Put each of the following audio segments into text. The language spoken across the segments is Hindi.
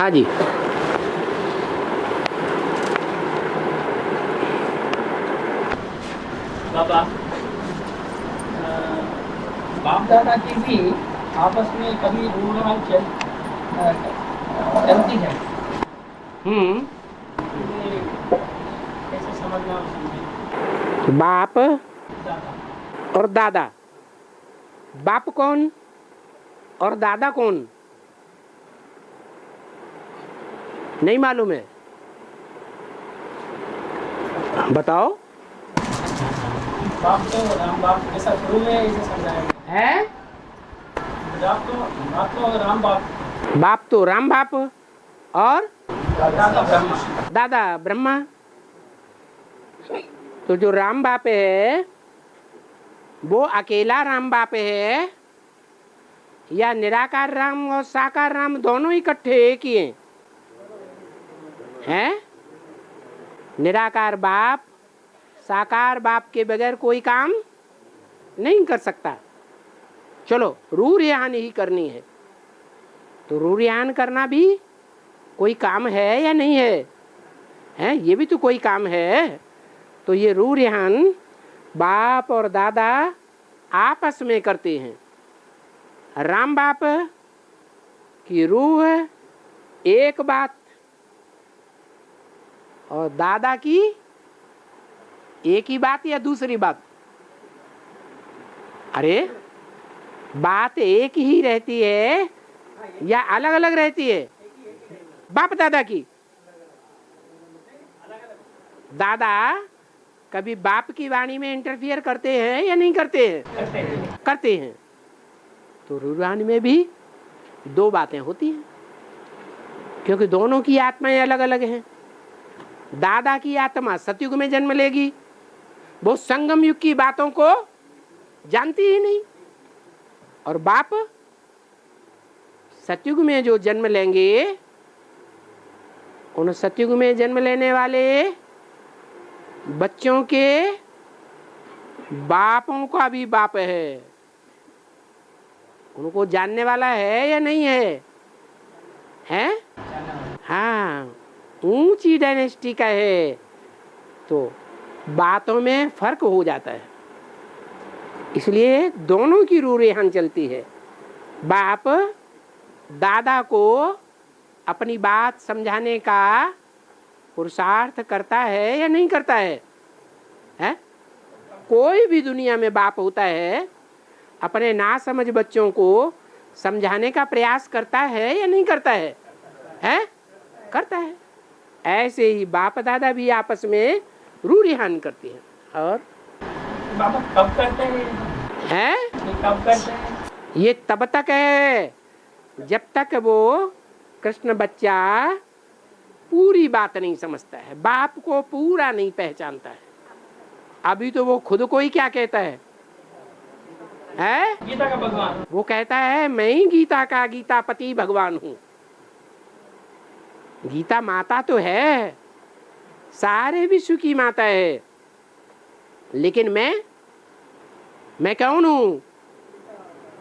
हाँ जी। बाबा, बाप दादा की भी आपस में कभी रूढ़ चलती है। ये कैसे समझना उसमें? बाप दादा और दादा। बाप कौन और दादा कौन नहीं मालूम है? बताओ। बाप तो राम बाप ऐसा शुरू में इसे समझाया गया है बाप तो राम बाप, बाप तो राम बाप और दादा ब्रह्मा। दादा ब्रह्मा। तो जो राम बाप है वो अकेला राम बाप है या निराकार राम और साकार राम दोनों इकट्ठे एक ही हैं? निराकार बाप साकार बाप के बगैर कोई काम नहीं कर सकता। चलो रूह रिहान ही करनी है तो रूह रिहान करना भी कोई काम है या नहीं है? हैं? ये भी तो कोई काम है। तो ये रूह रिहान बाप और दादा आपस में करते हैं। राम बाप की रूह एक बात और दादा की एक ही बात या दूसरी बात? अरे बात एक ही रहती है या अलग अलग रहती है? बाप दादा की दादा कभी बाप की वाणी में इंटरफियर करते हैं या नहीं करते हैं? करते हैं। तो रूहानी में भी दो बातें होती हैं क्योंकि दोनों की आत्माएं अलग अलग हैं। दादा की आत्मा सतयुग में जन्म लेगी, वो संगम युग की बातों को जानती ही नहीं। और बाप सतयुग में जो जन्म लेंगे उन सतयुग में जन्म लेने वाले बच्चों के बापों का भी बाप है, उनको जानने वाला है या नहीं है? हैं? हाँ, ऊंची डायनेस्टी का है तो बातों में फर्क हो जाता है। इसलिए दोनों की रूह रेहान चलती है। बाप दादा को अपनी बात समझाने का पुरुषार्थ करता है या नहीं करता है? हैं? कोई भी दुनिया में बाप होता है अपने नासमझ बच्चों को समझाने का प्रयास करता है या नहीं करता है? हैं? करता है। ऐसे ही बाप दादा भी आपस में रूह रिहान करती हैं। और बाबा कब करते हैं? हैं? ये कब करते हैं? ये तब तक है जब तक वो कृष्ण बच्चा पूरी बात नहीं समझता है, बाप को पूरा नहीं पहचानता है। अभी तो वो खुद को ही क्या कहता है? गीता का भगवान। वो कहता है मैं ही गीता का गीतापति भगवान हूँ। गीता माता तो है, सारे विश्व की माता है, लेकिन मैं कौन हूँ?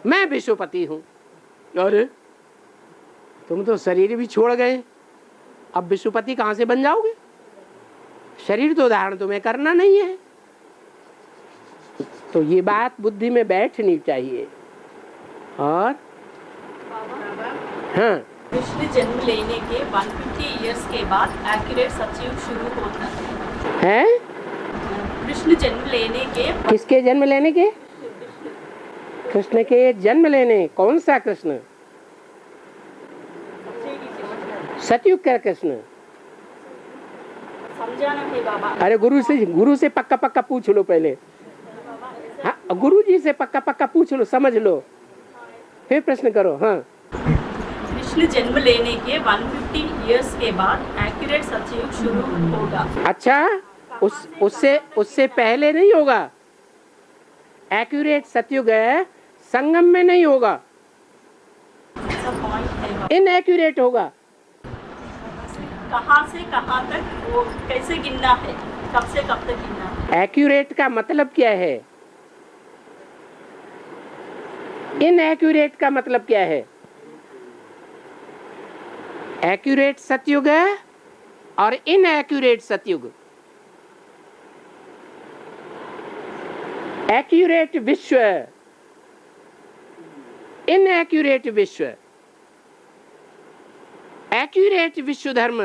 मैं विश्वपति हूँ। अरे तुम तो शरीर भी छोड़ गए, अब विश्वपति कहाँ से बन जाओगे? शरीर तो धारण तुम्हें करना नहीं है। तो ये बात बुद्धि में बैठनी चाहिए। और हाँ, कृष्ण जन्म लेने के 150 इयर्स के बाद एक्यूरेट सतयुग शुरू होता है। कृष्ण जन्म लेने के किसके जन्म लेने के? कृष्ण के जन्म लेने। कौन सा कृष्ण? सतयुग का कृष्ण। समझाना है बाबा। अरे गुरु से पक्का पक्का पूछ लो पहले। हाँ, गुरु जी से पक्का पक्का पूछ लो, समझ लो, फिर प्रश्न करो। हाँ, कृष्ण जन्म लेने के 150 इयर्स के बाद एक्यूरेट सतयुग शुरू होगा। अच्छा, उससे पहले नहीं होगा। एक्यूरेट सतयुग है, संगम में नहीं होगा, इनएक्यूरेट होगा। कहाँ से कहाँ तक वो कैसे गिनना है, कब से कब तक गिनना है? एक्यूरेट का मतलब क्या है? इनएक्यूरेट का मतलब क्या है? एक्यूरेट सतयुग और इनएक्यूरेट सतयुग। एक्यूरेट विश्व, इनएक्यूरेट विश्व। एक्यूरेट विश्व धर्म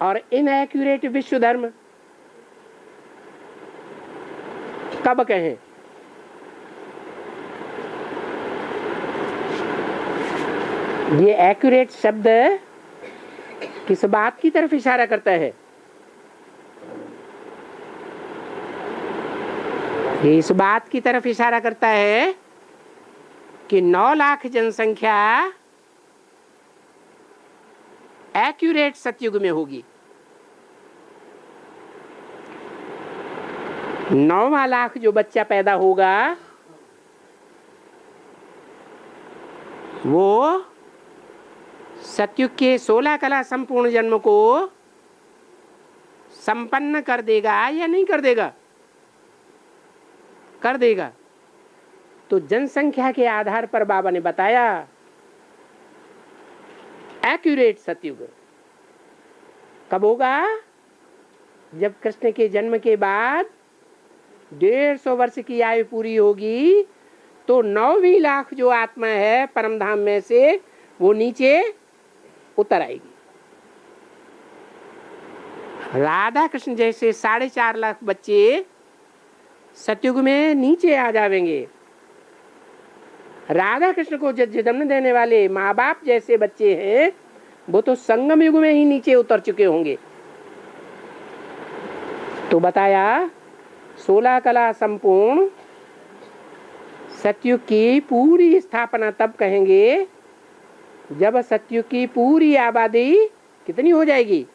और इनएक्यूरेट विश्व धर्म कब कहें? ये एक्यूरेट शब्द किस बात की तरफ इशारा करता है? ये इस बात की तरफ इशारा करता है कि 9 लाख जनसंख्या एक्यूरेट सतयुग में होगी। 9वां लाख जो बच्चा पैदा होगा वो सतयुग के 16 कला संपूर्ण जन्म को संपन्न कर देगा या नहीं कर देगा? कर देगा। तो जनसंख्या के आधार पर बाबा ने बताया एक्यूरेट सतयुग कब होगा? जब कृष्ण के जन्म के बाद 150 वर्ष की आयु पूरी होगी तो 9वीं लाख जो आत्मा है परमधाम में से वो नीचे उतर आएगी। राधा कृष्ण जैसे 4.5 लाख बच्चे सतयुग में नीचे आ जाएंगे। राधा कृष्ण को जन्म देने वाले माँ बाप जैसे बच्चे हैं वो तो संगम युग में ही नीचे उतर चुके होंगे। तो बताया 16 कला संपूर्ण सतयुग की पूरी स्थापना तब कहेंगे जब सतयुग की पूरी आबादी कितनी हो जाएगी?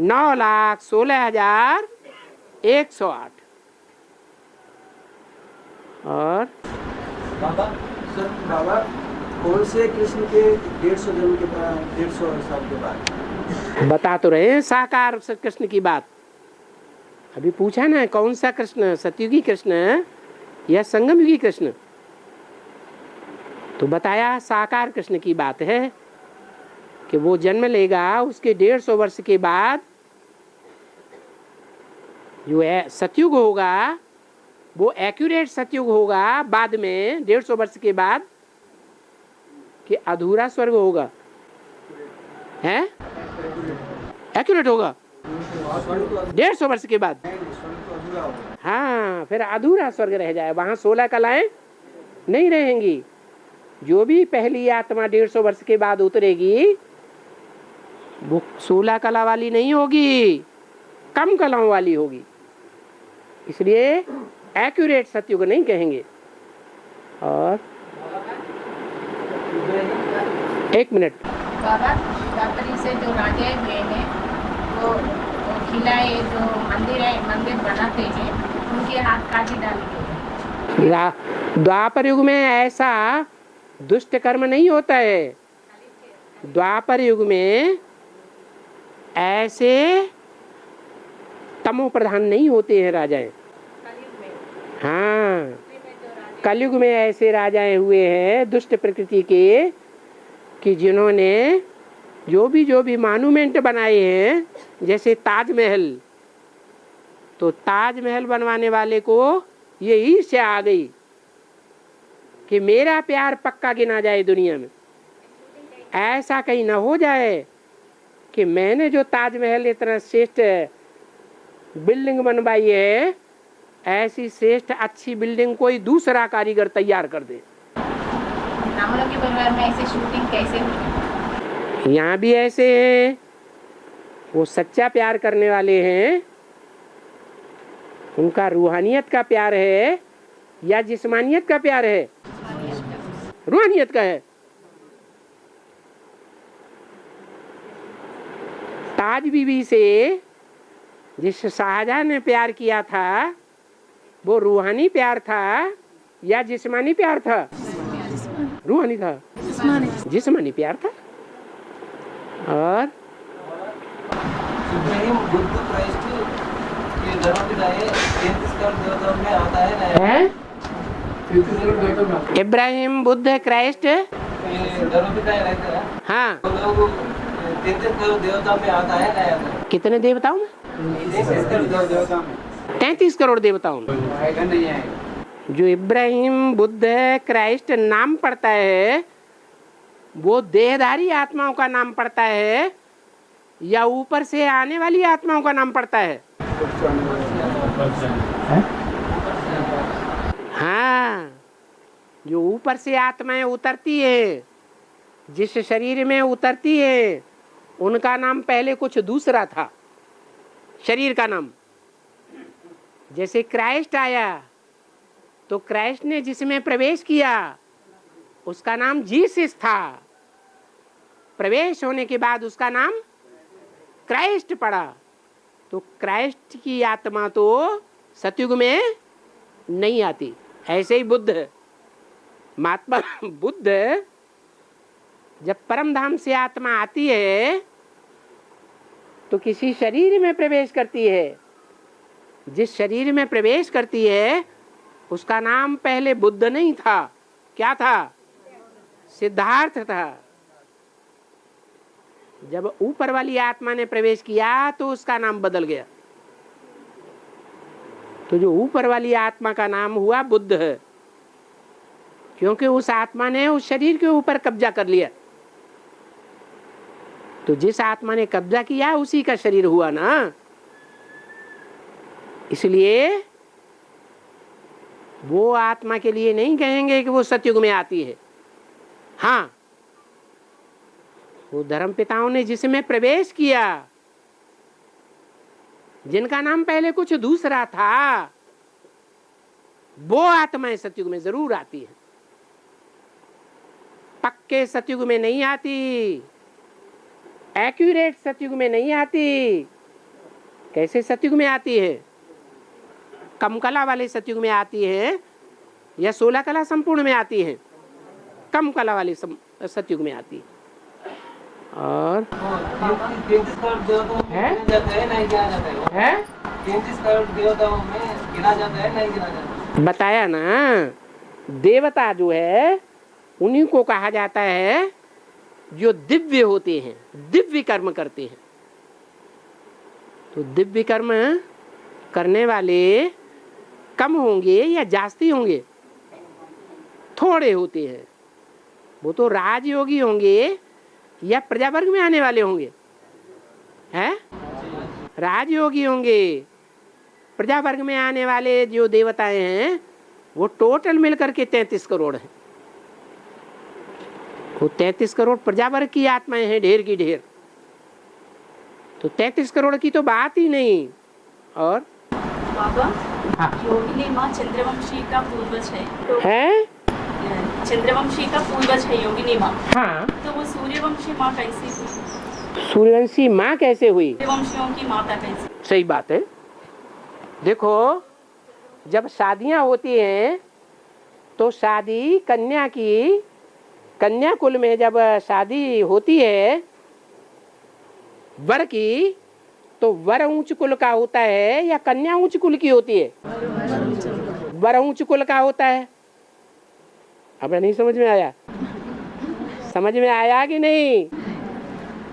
9,16,108। और बाबा कौन से कृष्ण के 150 जन्म के बाद 150 साल के बाद? बता तो रहे हैं साकार कृष्ण की बात। अभी पूछा ना कौन सा कृष्ण, सतयुगी कृष्ण या संगम युगी कृष्ण? तो बताया साकार कृष्ण की बात है कि वो जन्म लेगा, उसके 150 वर्ष के बाद जो है सतयुग होगा वो एक्यूरेट सतयुग होगा। बाद में 150 वर्ष के बाद कि अधूरा स्वर्ग होगा, है एक्यूरेट होगा 150 वर्ष के बाद। हाँ, फिर अधूरा स्वर्ग रह जाए, वहां 16 कलाएं नहीं रहेंगी। जो भी पहली आत्मा 150 वर्ष के बाद उतरेगी वो 16 कला वाली नहीं होगी, कम कलाओं वाली होगी। इसलिए एक्यूरेट सतयुग नहीं कहेंगे। और 1 मिनट बाबा दातरी से जो राजा हुए हैं वो खिलाए जो मंदिर बनाते हैं उनके हाथ काटी डाली। द्वापर युग में ऐसा दुष्ट कर्म नहीं होता है। द्वापर युग में ऐसे तमो प्रधान नहीं होते हैं राजाएं। हाँ, कलयुग में ऐसे राजाएं हुए हैं दुष्ट प्रकृति के कि जिन्होंने जो भी मॉन्यूमेंट बनाए हैं, जैसे ताजमहल, तो ताजमहल बनवाने वाले को ये ईर्ष्या आ गई कि मेरा प्यार पक्का गिना जाए दुनिया में। ऐसा कहीं ना हो जाए कि मैंने जो ताजमहल इतना श्रेष्ठ बिल्डिंग बनवाई है, ऐसी श्रेष्ठ अच्छी बिल्डिंग कोई दूसरा कारीगर तैयार कर दे। हम लोग के परिवार में ऐसे शूटिंग कैसे हुई? यहाँ भी ऐसे हैं, वो सच्चा प्यार करने वाले हैं, उनका रूहानियत का प्यार है या जिस्मानियत का प्यार है? रूहानियत का है। ताज बीबी से जिस शाहजहां ने प्यार किया था वो रूहानी प्यार था या जिस्मानी प्यार था? रूहानी था, जिस्मानी प्यार था। और इब्राहिम बुद्ध क्राइस्ट के धर्मपिता है, 33 करोड़ देवताओं में आता है। इब्राहिम बुद्ध क्राइस्ट धर्मपिता रहते हैं हाँ, तो लोग 33 करोड़ देवता में आता है नहीं आता है? कितने देवताओं में? 33 करोड़ देवता में 33 करोड़ देवताओं में। आएगा नहीं आएगा। जो इब्राहिम, बुद्ध, क्राइस्ट नाम पड़ता है वो देहधारी आत्माओं का नाम पड़ता है या ऊपर से आने वाली आत्माओं का नाम पड़ता है? हाँ, जो ऊपर से आत्माएं उतरती है, जिस शरीर में उतरती है, उनका नाम पहले कुछ दूसरा था, शरीर का नाम। जैसे क्राइस्ट आया तो क्राइस्ट ने जिसमें प्रवेश किया उसका नाम जीसस था। प्रवेश होने के बाद उसका नाम क्राइस्ट पड़ा। तो क्राइस्ट की आत्मा तो सतयुग में नहीं आती। ऐसे ही बुद्ध, महात्मा बुद्ध, जब परम धाम से आत्मा आती है तो किसी शरीर में प्रवेश करती है। जिस शरीर में प्रवेश करती है उसका नाम पहले बुद्ध नहीं था, क्या था? सिद्धार्थ था। जब ऊपर वाली आत्मा ने प्रवेश किया तो उसका नाम बदल गया। तो जो ऊपर वाली आत्मा का नाम हुआ बुद्ध है, क्योंकि उस आत्मा ने उस शरीर के ऊपर कब्जा कर लिया। तो जिस आत्मा ने कब्जा किया उसी का शरीर हुआ ना। इसलिए वो आत्मा के लिए नहीं कहेंगे कि वो सतयुग में आती है। हाँ, वो धर्मपिताओं ने जिसमें प्रवेश किया, जिनका नाम पहले कुछ दूसरा था, वो आत्माएं सतयुग में जरूर आती है। पक्के सतयुग में नहीं आती, एक्यूरेट सतयुग में नहीं आती। कैसे सतयुग में आती है? कम कला वाले सतयुग में आती है या 16 कला संपूर्ण में आती है? कम कला वाले सतयुग में आती है। और 33 करोड़ देवताओं में हैं? गिना जाता है नहीं गिना जाता है? 33 करोड़ देवताओं में गिना जाता है नहीं गिना जाता है? बताया ना, देवता जो है उन्हीं को कहा जाता है जो दिव्य होते हैं, दिव्य कर्म करते हैं। तो दिव्य कर्म करने वाले कम होंगे या जास्ती होंगे? थोड़े होते हैं। वो तो राजयोगी होंगे या प्रजावर्ग में आने वाले होंगे? हैं? राजयोगी होंगे। प्रजावर्ग में आने वाले जो देवताएं हैं वो टोटल मिलकर के 33 करोड़ हैं। वो 33 करोड़ प्रजावर्ग की आत्माएं हैं, ढेर की ढेर। तो 33 करोड़ की तो बात ही नहीं। और बाबा, योगिनी माँ चंद्रवंशी का पूर्वज है, तो है? चंद्रवंशी का पूर्वज है योगिनी माँ। हाँ, तो वो सूर्यवंशी माँ कैसी हुई? सूर्यवंशी माँ कैसे हुई? सूर्यवंशियों की माता कैसी? सही बात है। देखो, जब शादियां होती हैं तो शादी कन्या की, कन्या कुल में जब शादी होती है वर की, तो वर ऊंच कुल का होता है या कन्या ऊंच कुल की होती है? वर ऊंच कुल का होता है। अब नहीं समझ में आया? समझ में आया कि नहीं?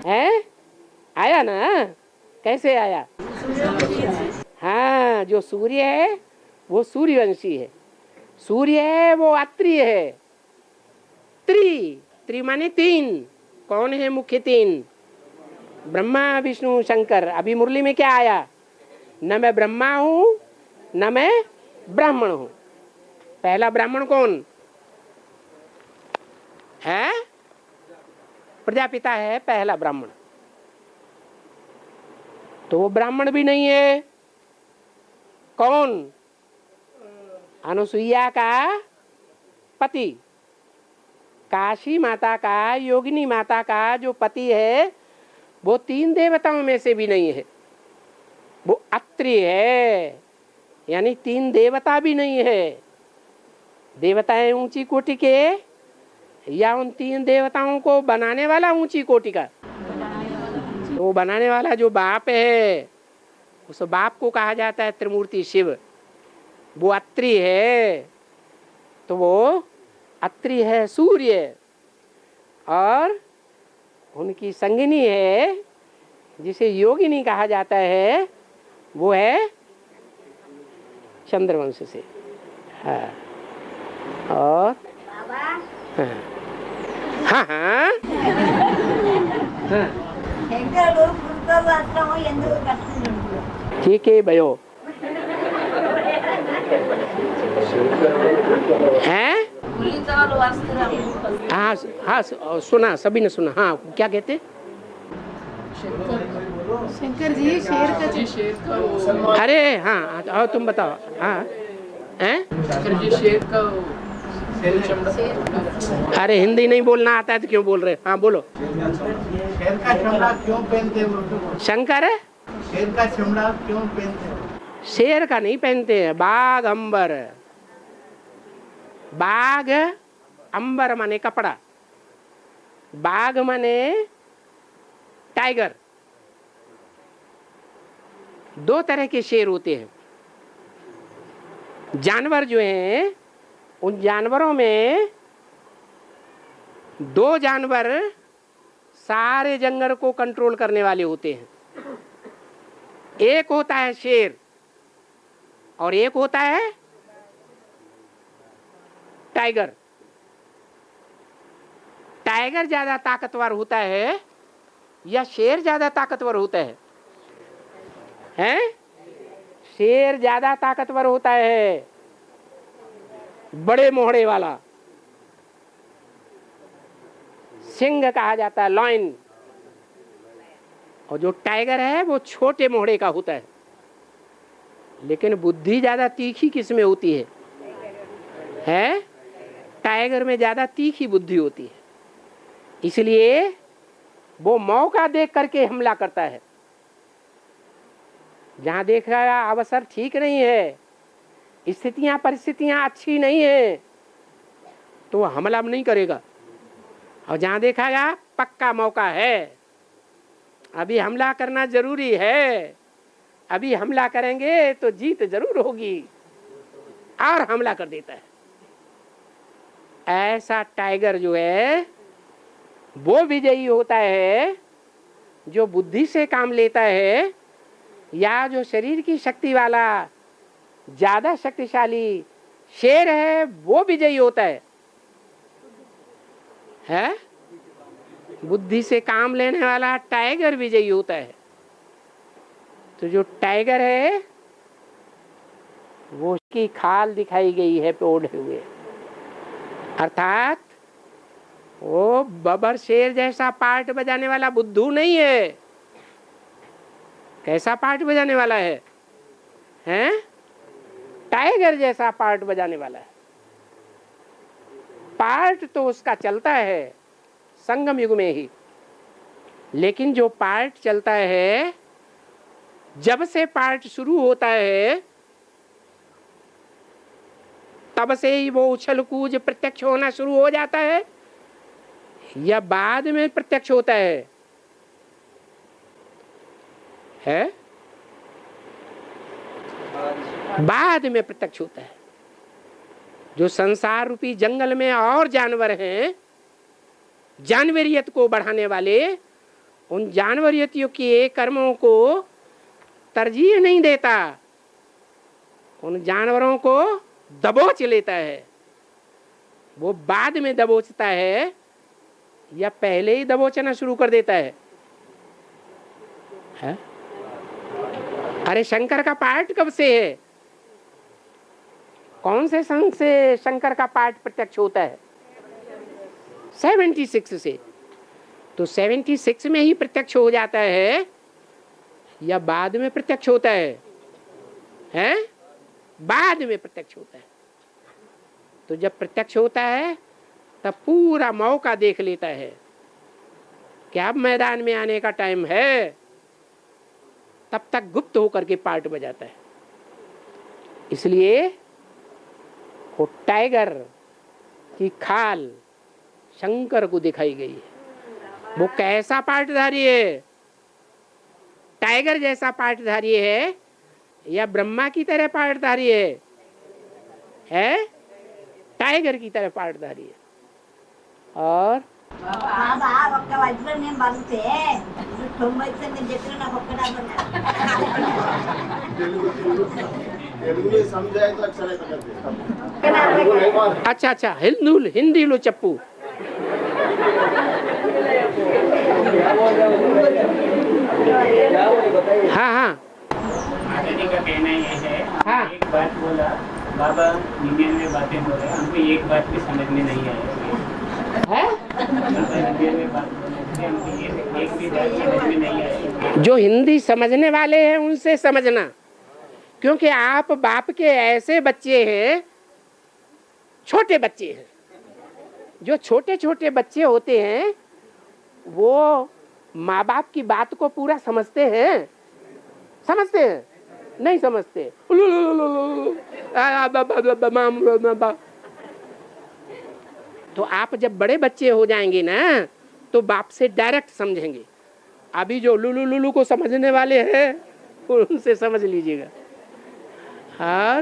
है? आया ना? कैसे आया? हाँ, जो सूर्य है वो सूर्यवंशी है। सूर्य है वो अत्रि है। त्रि माने तीन। कौन है मुख्य तीन? ब्रह्मा, विष्णु, शंकर। अभी मुरली में क्या आया? न मैं ब्रह्मा हूं न मैं ब्राह्मण हूं। पहला ब्राह्मण कौन है? प्रजापिता है पहला ब्राह्मण। तो वो ब्राह्मण भी नहीं है। कौन? अनुसुईया का पति, काशी माता का, योगिनी माता का जो पति है वो 3 देवताओं में से भी नहीं है। वो अत्रि है, यानी 3 देवता भी नहीं है। देवताएं ऊंची कोटि के या उन 3 देवताओं को बनाने वाला ऊंची कोटि का? तो वो बनाने वाला जो बाप है उस बाप को कहा जाता है त्रिमूर्ति शिव। वो अत्रि है। तो वो अत्रि है सूर्य। और उनकी संगिनी है जिसे योगिनी कहा जाता है, वो है चंद्रवंश से। हाँ, और हाँ हाँ हाँ ठीक है भयो हैं। हाँ हाँ सुना, सभी ने सुना। हाँ क्या कहते? शंकर जी शेर का अरे हाँ और तुम बताओ। हाँ हैं? शंकर जी शेर का अरे हिंदी नहीं बोलना आता है तो क्यों बोल रहे? हाँ बोलो। शेर का चमड़ा क्यों पहनते हो? शंकर है, शेर का चमड़ा क्यों पहनते हो? शेर का नहीं पहनते हैं, बाघ अंबर। बाघ अंबर माने कपड़ा, बाघ माने टाइगर। दो तरह के शेर होते हैं। जानवर जो हैं, उन जानवरों में दो जानवर सारे जंगल को कंट्रोल करने वाले होते हैं। एक होता है शेर और एक होता है टाइगर। टाइगर ज्यादा ताकतवर होता है या शेर ज्यादा ताकतवर होता है? हैं? शेर ज्यादा ताकतवर होता है, बड़े मोहड़े वाला, सिंह कहा जाता है, लॉइन। और जो टाइगर है वो छोटे मोहड़े का होता है। लेकिन बुद्धि ज्यादा तीखी किस में होती है? हैं? टाइगर में ज्यादा तीखी बुद्धि होती है, इसलिए वो मौका देख करके हमला करता है। जहां देख रहा अवसर ठीक नहीं है, स्थितियां परिस्थितियां अच्छी नहीं है, तो वो हमला नहीं करेगा। और जहां देखागा पक्का मौका है, अभी हमला करना जरूरी है, अभी हमला करेंगे तो जीत जरूर होगी, और हमला कर देता है। ऐसा टाइगर जो है वो विजयी होता है जो बुद्धि से काम लेता है, या जो शरीर की शक्ति वाला ज्यादा शक्तिशाली शेर है वो विजयी होता है? बुद्धि से काम लेने वाला टाइगर विजयी होता है। तो जो टाइगर है वो उसकी खाल दिखाई गई है पे ओढ़े हुए, अर्थात वो बबर शेर जैसा पार्ट बजाने वाला बुद्धू नहीं है। कैसा पार्ट बजाने वाला है? हैं? टाइगर जैसा पार्ट बजाने वाला है। पार्ट तो उसका चलता है संगम युग में ही, लेकिन जो पार्ट चलता है, जब से पार्ट शुरू होता है तब से ही वो उछल कूद प्रत्यक्ष होना शुरू हो जाता है, या बाद में प्रत्यक्ष होता है? बाद में प्रत्यक्ष होता है। जो संसार रूपी जंगल में और जानवर हैं, जानवरियत को बढ़ाने वाले, उन जानवरियतियों के कर्मों को तरजीह नहीं देता, उन जानवरों को दबोच लेता है। वो बाद में दबोचता है या पहले ही दबोचना शुरू कर देता है? अरे शंकर का पार्ट कब से है? कौन से संघ से शंकर का पार्ट प्रत्यक्ष होता है? 76 से। तो 76 में ही प्रत्यक्ष हो जाता है या बाद में प्रत्यक्ष होता है? हैं? बाद में प्रत्यक्ष होता है। तो जब प्रत्यक्ष होता है तब पूरा मौका देख लेता है कि अब मैदान में आने का टाइम है, तब तक गुप्त होकर के पार्ट बजाता है। इसलिए वो टाइगर की खाल शंकर को दिखाई गई है। वो कैसा पार्टधारी है? टाइगर जैसा पार्टधारी है या ब्रह्मा की तरह पार्टधारी है? टाइगर की तरह पार्टधारी है। और బాబా ఒక్క వజ్రం నేను పంపితే 90 నేను చెప్పిన నాకు ఒక్క డాబర్ तेलुगु में समझाए तो अच्छा रहता करते अच्छा अच्छा हिंदी लो चप्पू हाँ हाँ माता जी का कहना ये है, हाँ। एक बात बोला, बाबा इंडियन में बातें बोले, हमको एक बात भी समझ में नहीं आई। है बाबा इंडियन में बात बोले, हमको एक भी बात समझ में नहीं आई। जो हिंदी समझने वाले हैं उनसे समझना, क्योंकि आप बाप के ऐसे बच्चे हैं, छोटे बच्चे हैं। जो छोटे छोटे बच्चे होते हैं वो माँ बाप की बात को पूरा समझते हैं? नहीं समझते। तो आप जब बड़े बच्चे हो जाएंगे ना तो बाप से डायरेक्ट समझेंगे। अभी जो लुलु लुलु को समझने वाले हैं उनसे समझ लीजिएगा। और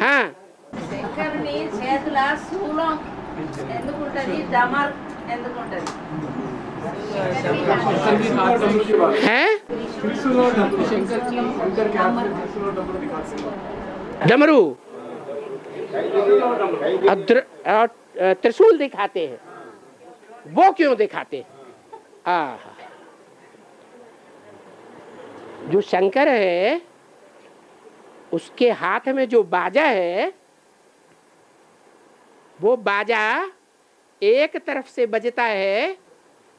हाँ శంకరుని చేతుల శూలం ఎందుకుంటది డమర్ ఎందుకుంటది है डमरू और त्रिशूल दिखाते हैं, वो क्यों दिखाते हैं? जो शंकर है उसके हाथ में जो बाजा है वो बाजा एक तरफ से बजता है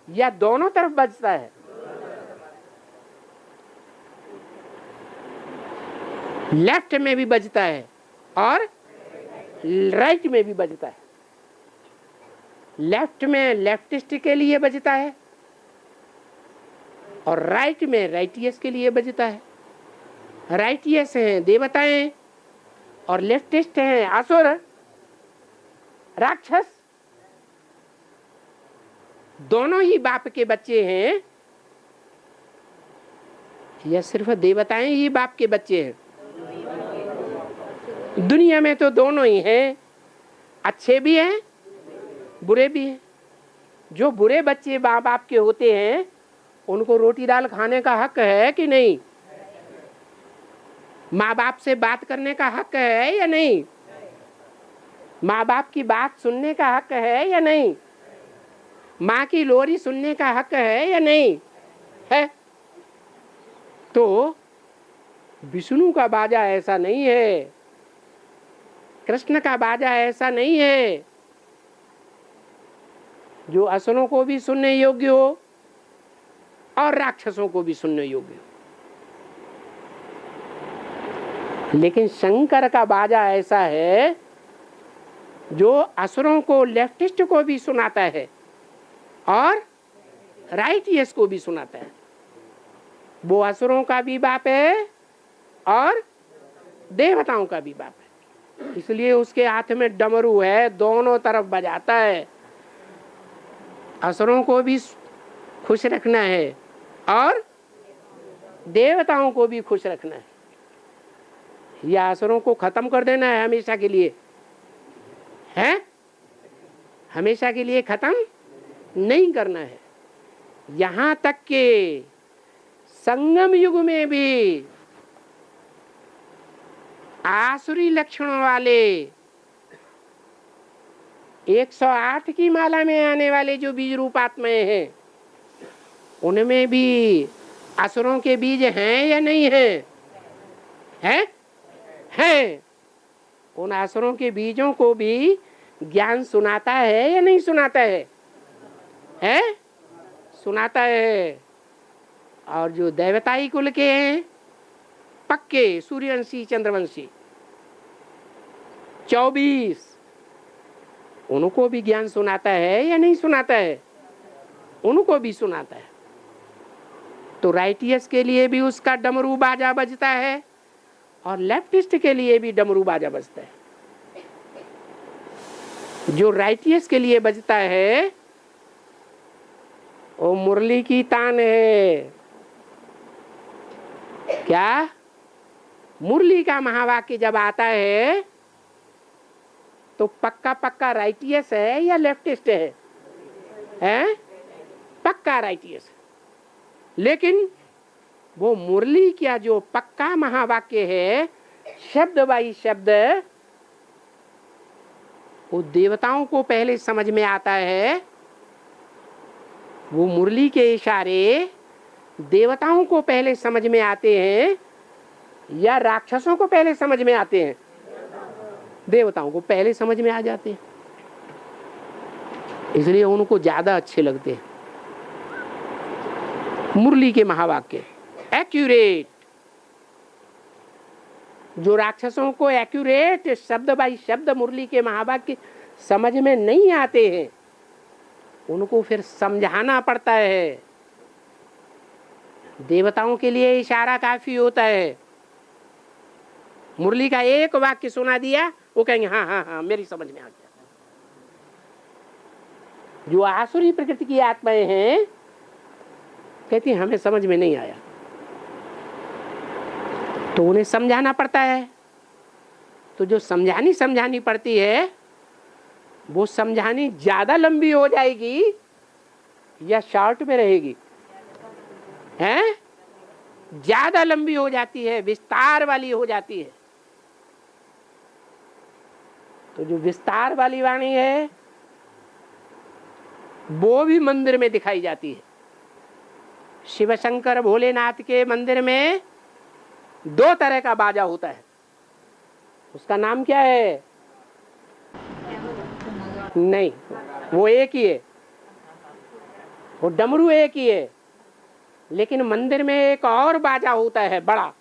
या दोनों तरफ बजता है? लेफ्ट में भी बजता है और राइट में भी बजता है। लेफ्ट में लेफ्टिस्ट के लिए बजता है और राइट में राइटियस के लिए बजता है। राइटियस हैं देवताएं और लेफ्टिस्ट हैं असुर राक्षस। दोनों ही बाप के बच्चे हैं या सिर्फ देवताएं ही बाप के बच्चे हैं? दुनिया में तो दोनों ही हैं, अच्छे भी हैं बुरे भी हैं। जो बुरे बच्चे माँ बाप के होते हैं उनको रोटी दाल खाने का हक है कि नहीं? माँ बाप से बात करने का हक है या नहीं? माँ बाप की बात सुनने का हक है या नहीं? माँ की लोरी सुनने का हक है या नहीं है? तो विष्णु का बाजा ऐसा नहीं है, कृष्ण का बाजा ऐसा नहीं है जो असुरों को भी सुनने योग्य हो और राक्षसों को भी सुनने योग्य हो। लेकिन शंकर का बाजा ऐसा है जो असुरों को लेफ्टिस्ट को भी सुनाता है और राइटियस को भी सुनाता है। वो असुरों का भी बाप है और देवताओं का भी बाप है। इसलिए उसके हाथ में डमरू है, दोनों तरफ बजाता है। असुरों को भी खुश रखना है और देवताओं को भी खुश रखना है। या असुरों को खत्म कर देना है हमेशा के लिए? है हमेशा के लिए खत्म नहीं करना है। यहाँ तक के संगम युग में भी आसुरी लक्षणों वाले 108 की माला में आने वाले जो बीज रूप आत्माएं हैं उनमें भी असुरों के बीज हैं या नहीं हैं? हैं। उन असुरों के बीजों को भी ज्ञान सुनाता है या नहीं सुनाता है? सुनाता है। और जो देवताई कुल के हैं पक्के सूर्यवंशी चंद्रवंशी 24 उनको भी ज्ञान सुनाता है या नहीं सुनाता है? उनको भी सुनाता है। तो राइटियस के लिए भी उसका डमरू बाजा बजता है और लेफ्टिस्ट के लिए भी डमरू बाजा बजता है। जो राइटियस के लिए बजता है वो मुरली की तान है। क्या? मुरली का महावाक्य जब आता है तो पक्का पक्का राइटियस है या लेफ्टिस्ट है? है, पक्का राइटियस। लेकिन वो मुरली का जो पक्का महावाक्य है, शब्द बाई शब्द, वो देवताओं को पहले समझ में आता है। वो मुरली के इशारे देवताओं को पहले समझ में आते हैं या राक्षसों को पहले समझ में आते हैं? देवताओं को पहले समझ में आ जाते हैं, इसलिए उनको ज्यादा अच्छे लगते हैं मुरली के महावाक्य, एक्यूरेट। जो राक्षसों को एक्यूरेट शब्द बाई शब्द मुरली के महावाक्य समझ में नहीं आते हैं, उनको फिर समझाना पड़ता है। देवताओं के लिए इशारा काफी होता है। मुरली का एक वाक्य सुना दिया, वो कहेंगे हाँ हाँ हाँ मेरी समझ में आ गया। जो आसुरी प्रकृति की आत्माएं हैं, कहती हमें समझ में नहीं आया, तो उन्हें समझाना पड़ता है। तो जो समझानी पड़ती है, वो समझानी ज्यादा लंबी हो जाएगी या शॉर्ट में रहेगी? हैं? ज्यादा लंबी हो जाती है, विस्तार वाली हो जाती है। तो जो विस्तार वाली वाणी है, वो भी मंदिर में दिखाई जाती है। शिव शंकर भोलेनाथ के मंदिर में 2 तरह का बाजा होता है। उसका नाम क्या है? नहीं, वो एक ही है, वो डमरू एक ही है। लेकिन मंदिर में एक और बाजा होता है, बड़ा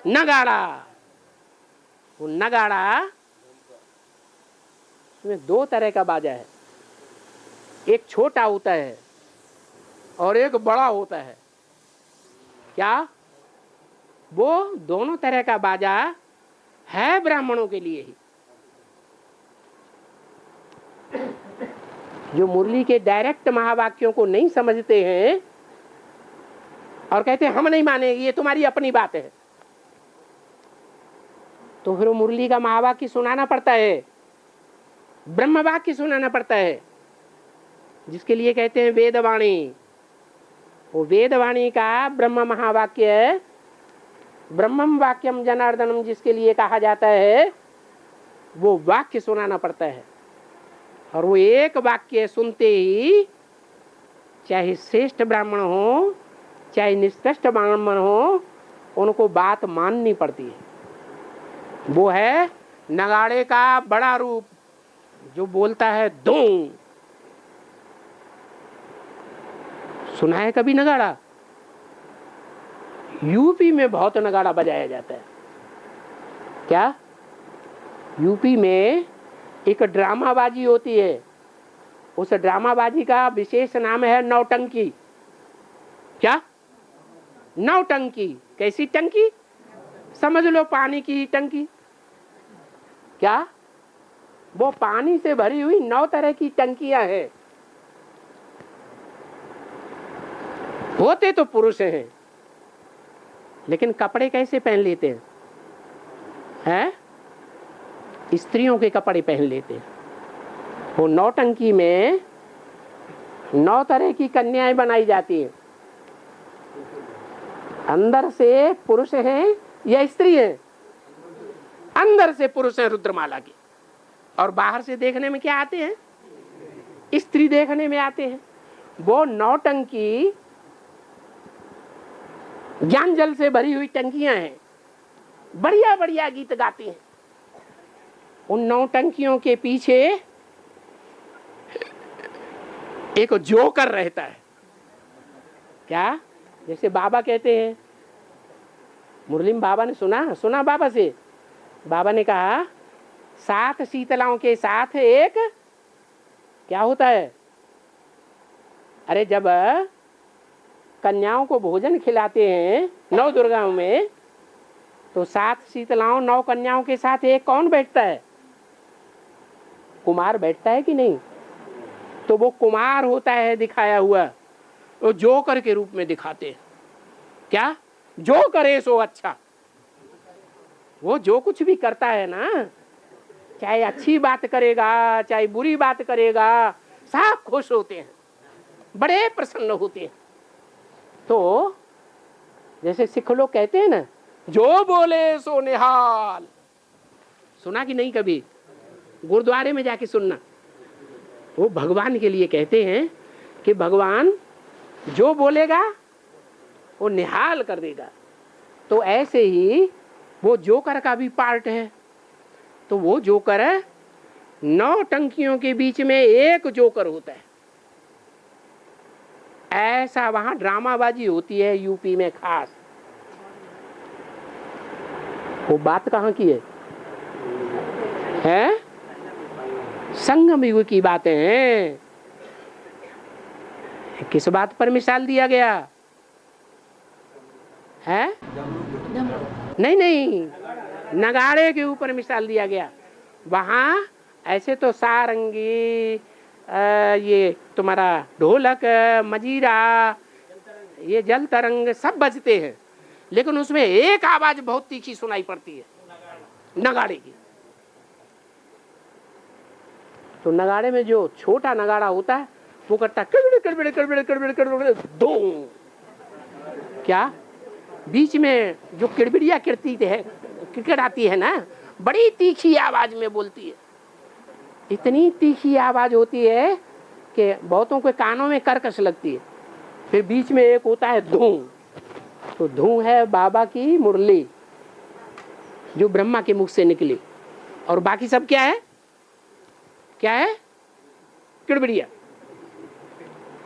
नगाड़ा। वो नगाड़ा, उसमें 2 तरह का बाजा है, एक छोटा होता है और एक बड़ा होता है। क्या? वो दोनों तरह का बाजा है ब्राह्मणों के लिए ही। जो मुरली के डायरेक्ट महावाक्यों को नहीं समझते हैं और कहते हैं हम नहीं मानेंगे, ये तुम्हारी अपनी बात है, तो फिर वो मुरली का महावाक्य सुनाना पड़ता है, ब्रह्म वाक्य सुनाना पड़ता है, जिसके लिए कहते हैं वेदवाणी। वो वेदवाणी का ब्रह्म महावाक्य, ब्रह्मम वाक्यम जनार्दनम जिसके लिए कहा जाता है, वो वाक्य सुनाना पड़ता है। और वो एक वाक्य सुनते ही, चाहे श्रेष्ठ ब्राह्मण हो चाहे निष्कृष्ट ब्राह्मण हो, उनको बात माननी पड़ती है। वो है नगाड़े का बड़ा रूप, जो बोलता है दूं। सुना है कभी नगाड़ा? यूपी में बहुत नगाड़ा बजाया जाता है। क्या? यूपी में एक ड्रामाबाजी होती है, उस ड्रामाबाजी का विशेष नाम है नौटंकी। क्या? नौटंकी। कैसी टंकी? समझ लो पानी की ही टंकी। क्या? वो पानी से भरी हुई 9 तरह की टंकियां हैं। होते तो पुरुष हैं, लेकिन कपड़े कैसे पहन लेते हैं? हैं? स्त्रियों के कपड़े पहन लेते हैं। वो नौटंकी में 9 तरह की कन्याएं बनाई जाती हैं। अंदर से पुरुष हैं या स्त्री हैं? अंदर से पुरुष हैं रुद्रमाला के, और बाहर से देखने में क्या आते हैं? स्त्री देखने में आते हैं। वो नौटंकी ज्ञान जल से भरी हुई टंकियां हैं, बढ़िया बढ़िया गीत गाती हैं। उन नौटंकियों के पीछे एक जोकर रहता है। क्या? जैसे बाबा कहते हैं, मुरली में बाबा ने सुना बाबा से, बाबा ने कहा 7 शीतलाओं के साथ एक क्या होता है? अरे जब कन्याओं को भोजन खिलाते हैं 9 दुर्गाओं में, तो 7 शीतलाओं 9 कन्याओं के साथ एक कौन बैठता है? कुमार बैठता है कि नहीं? तो वो कुमार होता है दिखाया हुआ, वो जोकर के रूप में दिखाते हैं। क्या? जो करे सो अच्छा। वो जो कुछ भी करता है ना, चाहे अच्छी बात करेगा चाहे बुरी बात करेगा, सब खुश होते हैं, बड़े प्रसन्न होते हैं। तो जैसे सिख लोग कहते हैं ना, जो बोले सो निहाल, सुना कि नहीं कभी? गुरुद्वारे में जाके सुनना। वो भगवान के लिए कहते हैं कि भगवान जो बोलेगा वो निहाल कर देगा। तो ऐसे ही वो जोकर का भी पार्ट है। तो वो जोकर 9 टंकियों के बीच में एक जोकर होता है। ऐसा वहां ड्रामाबाजी होती है यूपी में खास। वो बात कहाँ की है? संगम युग की बातें हैं। किस बात पर मिसाल दिया गया है? नहीं, नगाड़े के ऊपर मिसाल दिया गया। वहां ऐसे तो सारंगी, ये तुम्हारा ढोलक, मजीरा, ये जल तरंग सब बजते हैं, लेकिन उसमें एक आवाज बहुत तीखी सुनाई पड़ती है, नगाड़े की। तो नगाड़े में जो छोटा नगाड़ा होता है वो करता है कड़बड़े कड़बड़े कड़बड़े कड़बड़े कड़बड़े दो। क्या बीच में जो किड़बिड़िया किड़किड़ आती है ना, बड़ी तीखी आवाज में बोलती है। इतनी तीखी आवाज होती है कि बहुतों के कानों में कर्कश लगती है। फिर बीच में एक होता है धूं। तो धूं है बाबा की मुरली जो ब्रह्मा के मुख से निकली। और बाकी सब क्या है? क्या है? किड़बिड़िया।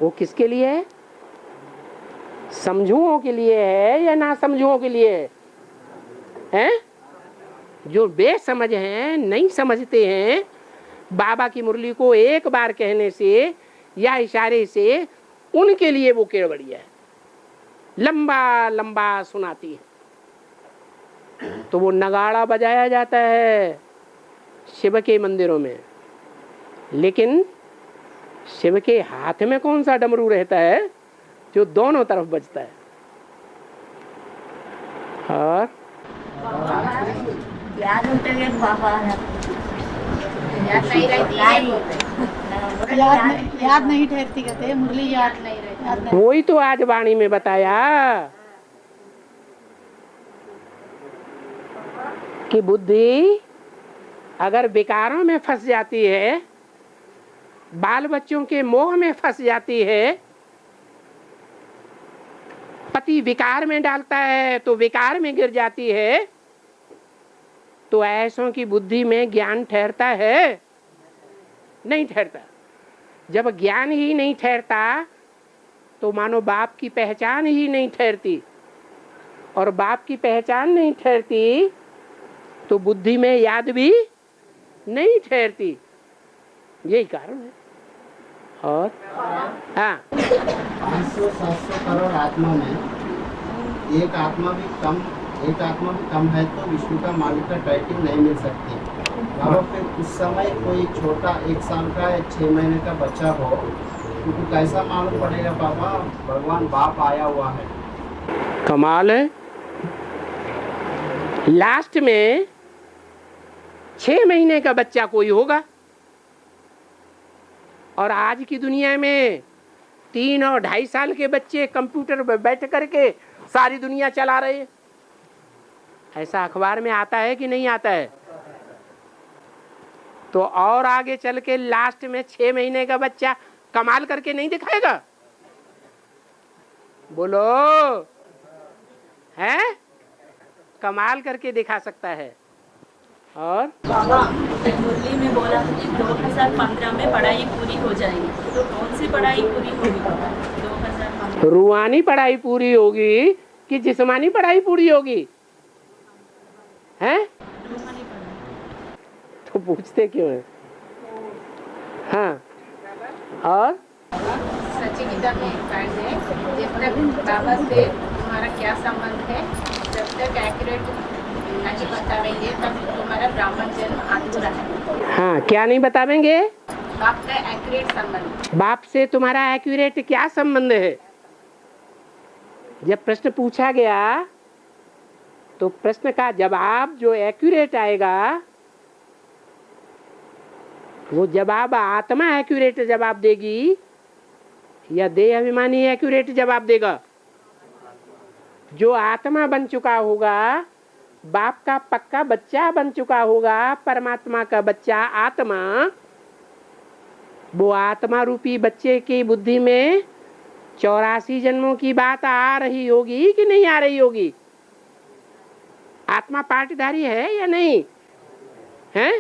वो किसके लिए है? समझुओं के लिए है या ना समझुओं के लिए है? हैं? जो बेसमझ हैं, नहीं समझते हैं, बाबा की मुरली को एक बार कहने से या इशारे से, उनके लिए वो किड़बिड़िया है, लंबा लंबा सुनाती है। तो वो नगाड़ा बजाया जाता है शिव के मंदिरों में। लेकिन शिव के हाथ में कौन सा डमरू रहता है जो दोनों तरफ बजता है? और याद होते हुए बाबा याद नहीं ठहरती, कहते मुरली याद नहीं रहती। वही तो आज वाणी में बताया कि बुद्धि अगर विकारों में फंस जाती है, बाल बच्चों के मोह में फंस जाती है, पति विकार में डालता है तो विकार में गिर जाती है, तो ऐसों की बुद्धि में ज्ञान ठहरता है? नहीं ठहरता। जब ज्ञान ही नहीं ठहरता तो मानो बाप की पहचान ही नहीं ठहरती, और बाप की पहचान नहीं ठहरती तो बुद्धि में याद भी नहीं ठहरती। यही कारण है। और हाँ, 500-700 करोड़ आत्मा में एक आत्मा भी कम है तो विष्णु का मालिक का टाइटल नहीं मिल सकती। बाबा फिर उस समय कोई छोटा 1 साल का या 6 महीने का बच्चा हो तो कैसा मालूम पड़ेगा बाबा भगवान बाप आया हुआ है? कमाल है। लास्ट में 6 महीने का बच्चा कोई होगा, और आज की दुनिया में 3 और 2.5 साल के बच्चे कंप्यूटर पर बैठ करके सारी दुनिया चला रहे हैं। ऐसा अखबार में आता है कि नहीं आता है? तो और आगे चल के लास्ट में 6 महीने का बच्चा कमाल करके नहीं दिखाएगा? बोलो, है? कमाल करके दिखा सकता है। और बाबा मुरली में बोला कि 2015 में पढ़ाई पूरी हो जाएगी, तो कौन सी पढ़ाई पूरी होगी? 2015 रूहानी पढ़ाई पूरी होगी कि जिस्मानी पढ़ाई पूरी होगी? हैं? रूहानी पढ़ाई। तो पूछते क्यों है? हाँ, और सच्ची गीता में एक बात है, जब तक बाबा से तुम्हारा क्या संबंध है, जब तक एक्यूरेट नहीं बतावेंगे तब तुम्हारा ब्राह्मण जन्म अधूरा है। हाँ, क्या नहीं बतावेंगे? बाप का एक्यूरेट संबंध। बाप से तुम्हारा एक्यूरेट क्या संबंध है? जब प्रश्न पूछा गया तो प्रश्न का जवाब जो एक्यूरेट आएगा वो जवाब आत्मा एक्यूरेट जवाब देगी या देह अभिमानी एक्यूरेट जवाब देगा? जो आत्मा बन चुका होगा, बाप का पक्का बच्चा बन चुका होगा, परमात्मा का बच्चा आत्मा, वो आत्मा रूपी बच्चे की बुद्धि में 84 जन्मों की बात आ रही होगी कि नहीं आ रही होगी? आत्मा पार्टधारी है या नहीं है?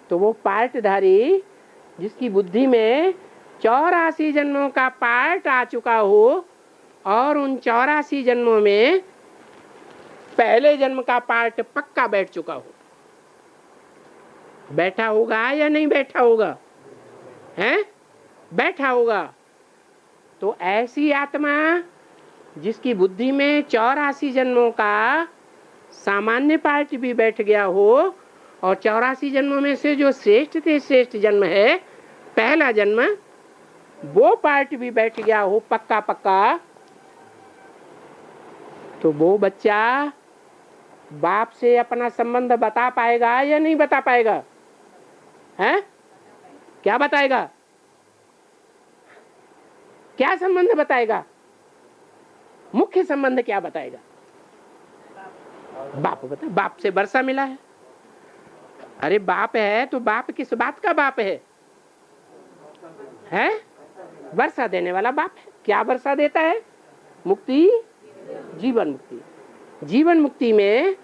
तो वो पार्टधारी जिसकी बुद्धि में 84 जन्मों का पार्ट आ चुका हो और उन 84 जन्मों में पहले जन्म का पार्ट पक्का बैठ चुका हो, बैठा होगा या नहीं बैठा होगा? हैं? बैठा होगा। तो ऐसी आत्मा जिसकी बुद्धि में 84 जन्मों का सामान्य पार्ट भी बैठ गया हो और 84 जन्मों में से जो श्रेष्ठ से श्रेष्ठ जन्म है, पहला जन्म, वो पार्ट भी बैठ गया हो पक्का पक्का, तो वो बच्चा बाप से अपना संबंध बता पाएगा या नहीं बता पाएगा? हैं? क्या बताएगा? क्या संबंध बताएगा? मुख्य संबंध क्या बताएगा? बाप बता, बाप से वर्षा मिला है। अरे बाप है तो बाप किस बात का बाप है? हैं? वर्षा देने वाला बाप है। क्या वर्षा देता है? मुक्ति, जीवन मुक्ति। जीवन मुक्ति में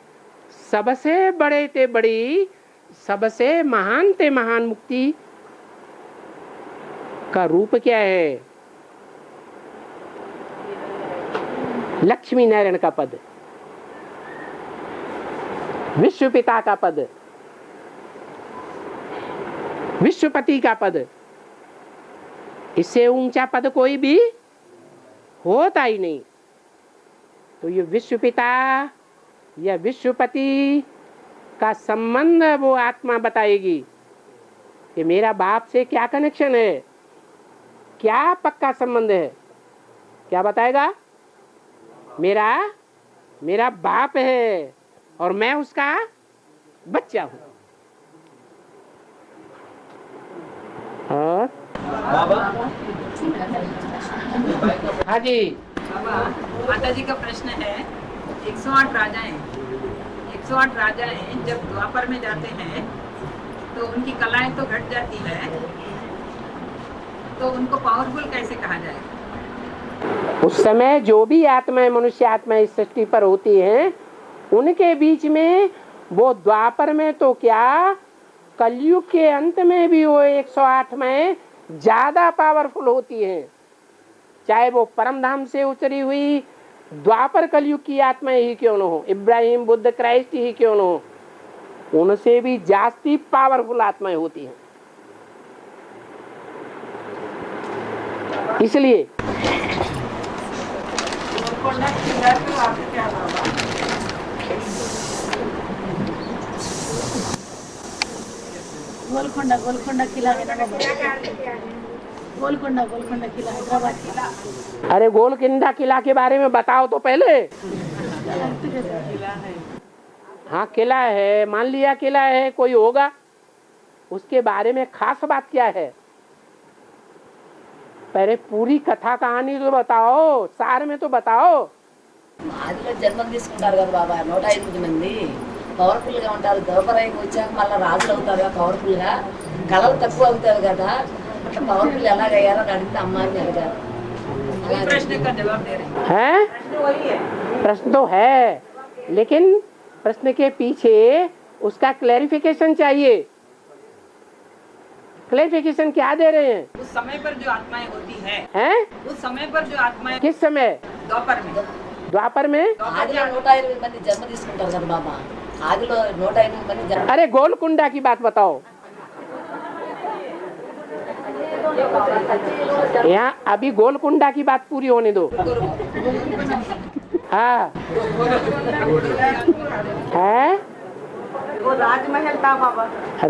सबसे बड़े ते बड़ी, सबसे महान ते महान मुक्ति का रूप क्या है? लक्ष्मी नारायण का पद, विश्व पिता का पद, विश्वपति का पद। इससे ऊंचा पद कोई भी होता ही नहीं। तो ये विश्व पिता या विश्वपति का संबंध वो आत्मा बताएगी कि मेरा बाप से क्या कनेक्शन है, क्या पक्का संबंध है। क्या बताएगा? मेरा बाप है और मैं उसका बच्चा हूं। और हाँ जी, माता जी का प्रश्न है, 108 राजाएं जब द्वापर में जाते हैं तो उनकी कलाएं तो घट जाती है, तो उनको पावरफुल कैसे कहा जाएगा? उस समय जो भी आत्माएं, मनुष्य आत्माएं इस सृष्टि पर होती हैं, उनके बीच में वो द्वापर में तो क्या, कलयुग के अंत में भी वो 108 में ज्यादा पावरफुल होती हैं। चाहे वो परम धाम से उतरी हुई द्वापर कलयुग की आत्माएं ही क्यों न हो, इब्राहिम, बुद्ध, क्राइस्ट ही क्यों न हो, उनसे भी जास्ती पावरफुल आत्माएं होती हैं। इसलिए गोलकोंडा किला है ना, गोलकोंडा किला हैदराबाद किला। अरे गोलकोंडा किला के बारे में बताओ तो पहले। हाँ किला है, मान लिया किला है, कोई होगा, उसके बारे में खास बात क्या है? पहले पूरी कथा कहानी तो बताओ, सार में तो बताओ। ఆదిలో జన్మం తీసుకుంటారు కదా బాబా, 108 మంది పవర్ఫుల్ గా ఉంటారు. దోపరాయికి వచ్చాక మళ్ళీ రాజులు అవుతారు పవర్ఫుల్ గా, కళలు తక్కువ అవుతారు కదా, అట్లా పవర్ఫుల్ ఎలాగయ్యారో అని అడిగితే అమ్మాయిని అడిగారు. प्रश्न का जवाब दे रहे हैं? प्रश्न तो है, लेकिन प्रश्न के पीछे उसका क्लैरिफिकेशन चाहिए। क्लैरिफिकेशन क्या दे रहे हैं? उस समय पर जो आत्माएं होती हैं? उस समय पर जो आत्माएं, किस समय? द्वापर में। द्वापर में ఆదిలో 108 మంది జన్మ తీసుకుంటారు కదా బాబా, ఆదిలో 108 మంది జన్మ. अरे गोलकुंडा की बात बताओ। यहाँ अभी गोलकुंडा की बात पूरी होने दो। हाँ है, वो राजमहल था बाबा,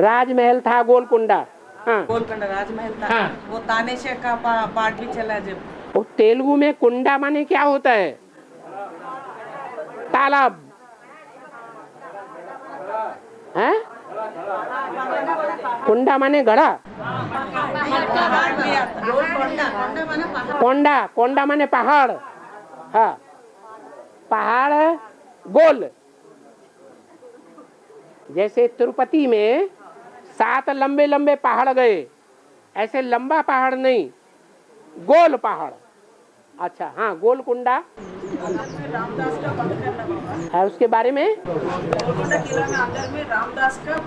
राजमहल था गोलकुंडा। हाँ गोलकोंडा राजमहल था। हाँ। वो तानेश्वर का पार्ट भी चला जब। वो तेलुगु में कुंडा माने क्या होता है? तालाब है। कुंडा माने घड़ा, कोंडा, कोंडा माने पहाड़। हाँ, पहाड़ गोल। जैसे तिरुपति में 7 लंबे लंबे पहाड़ गए, ऐसे लंबा पहाड़ नहीं, गोल पहाड़। अच्छा, हाँ, गोल कुंडा है। उसके बारे में गोलकुंडा किला में अंदर में रामदास का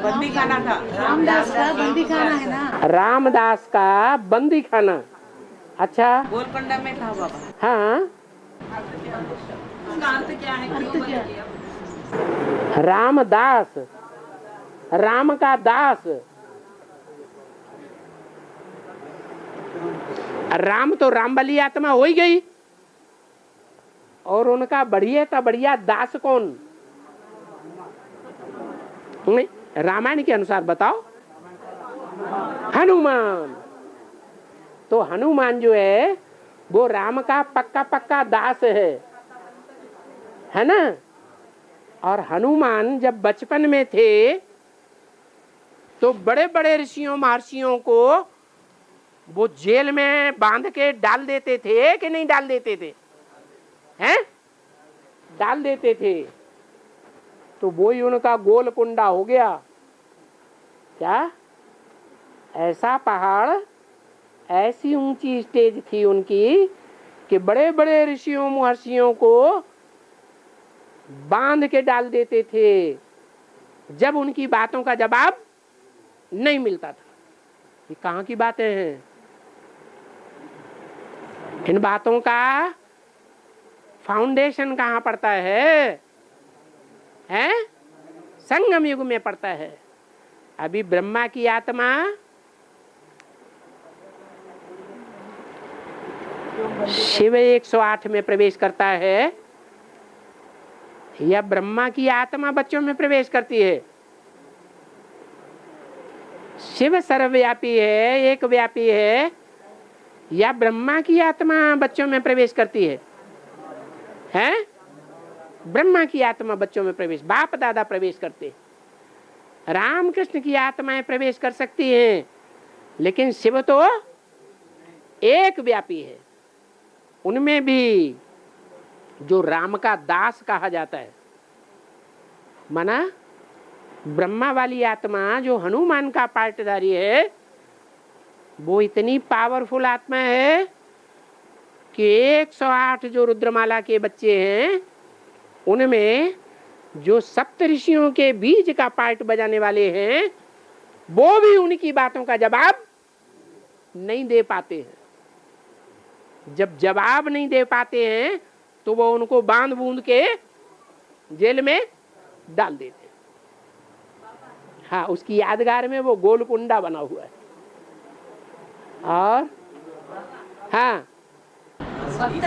बंदी खाना था। रामदास का बंदी खाना है ना, रामदास का बंदी खाना। अच्छा, गोलकुंडा में था बाबा। हाँ, उसका अर्थ क्या है? क्यों बंद किया? रामदास, राम का दास। राम तो रामबली आत्मा हो ही गई, और उनका बढ़िया था बढ़िया दास कौन? नहीं, रामायण के अनुसार बताओ। हनुमान। तो हनुमान जो है वो राम का पक्का पक्का दास है ना। और हनुमान जब बचपन में थे तो बड़े बड़े ऋषियों महर्षियों को वो जेल में बांध के डाल देते थे कि नहीं डाल देते थे? हैं? डाल देते थे। तो वो ही उनका गोल कुंडा हो गया। क्या? ऐसा पहाड़, ऐसी ऊंची स्टेज थी उनकी कि बड़े बड़े ऋषियों महर्षियों को बांध के डाल देते थे जब उनकी बातों का जवाब नहीं मिलता था। ये कहाँ की बातें हैं? इन बातों का फाउंडेशन कहाँ पड़ता है? संगम युग में पड़ता है। अभी ब्रह्मा की आत्मा शिव 108 में प्रवेश करता है, या ब्रह्मा की आत्मा बच्चों में प्रवेश करती है? शिव सर्वव्यापी है, एक व्यापी है, या ब्रह्मा की आत्मा बच्चों में प्रवेश करती है? हैं? ब्रह्मा की आत्मा बच्चों में प्रवेश, बाप दादा प्रवेश करते हैं। रामकृष्ण की आत्माएं प्रवेश कर सकती हैं, लेकिन शिव तो एक व्यापी है। उनमें भी जो राम का दास कहा जाता है, माना ब्रह्मा वाली आत्मा जो हनुमान का पार्टधारी है, वो इतनी पावरफुल आत्मा है कि 108 जो रुद्रमाला के बच्चे हैं उनमें जो सप्त ऋषियों के बीज का पार्ट बजाने वाले हैं वो भी उनकी बातों का जवाब नहीं दे पाते हैं। जब जवाब नहीं दे पाते हैं तो वो उनको बांध बूंद के जेल में डाल देते हैं। हाँ, उसकी यादगार में वो गोल कुंडा बना हुआ है। और हाँ, भक्त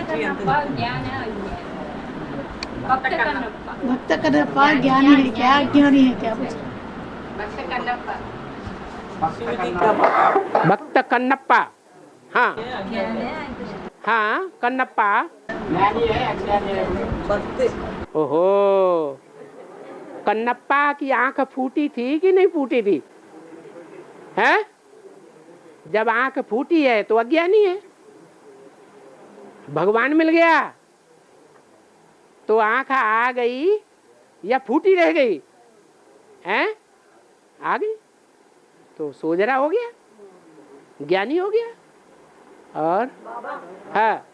कन्नप्पा ज्ञानी है क्या? ज्ञानी है क्या? भक्त कन्नप्पा। हाँ हाँ, कन्नप्पा। ओहो, कन्नप्पा की आंख फूटी थी कि नहीं फूटी थी? हैं? जब आंख फूटी है तो अज्ञानी है। भगवान मिल गया तो आंख आ गई या फूटी रह गई? हैं? आ गई तो सोजरा हो गया, ज्ञानी हो गया। और हाँ,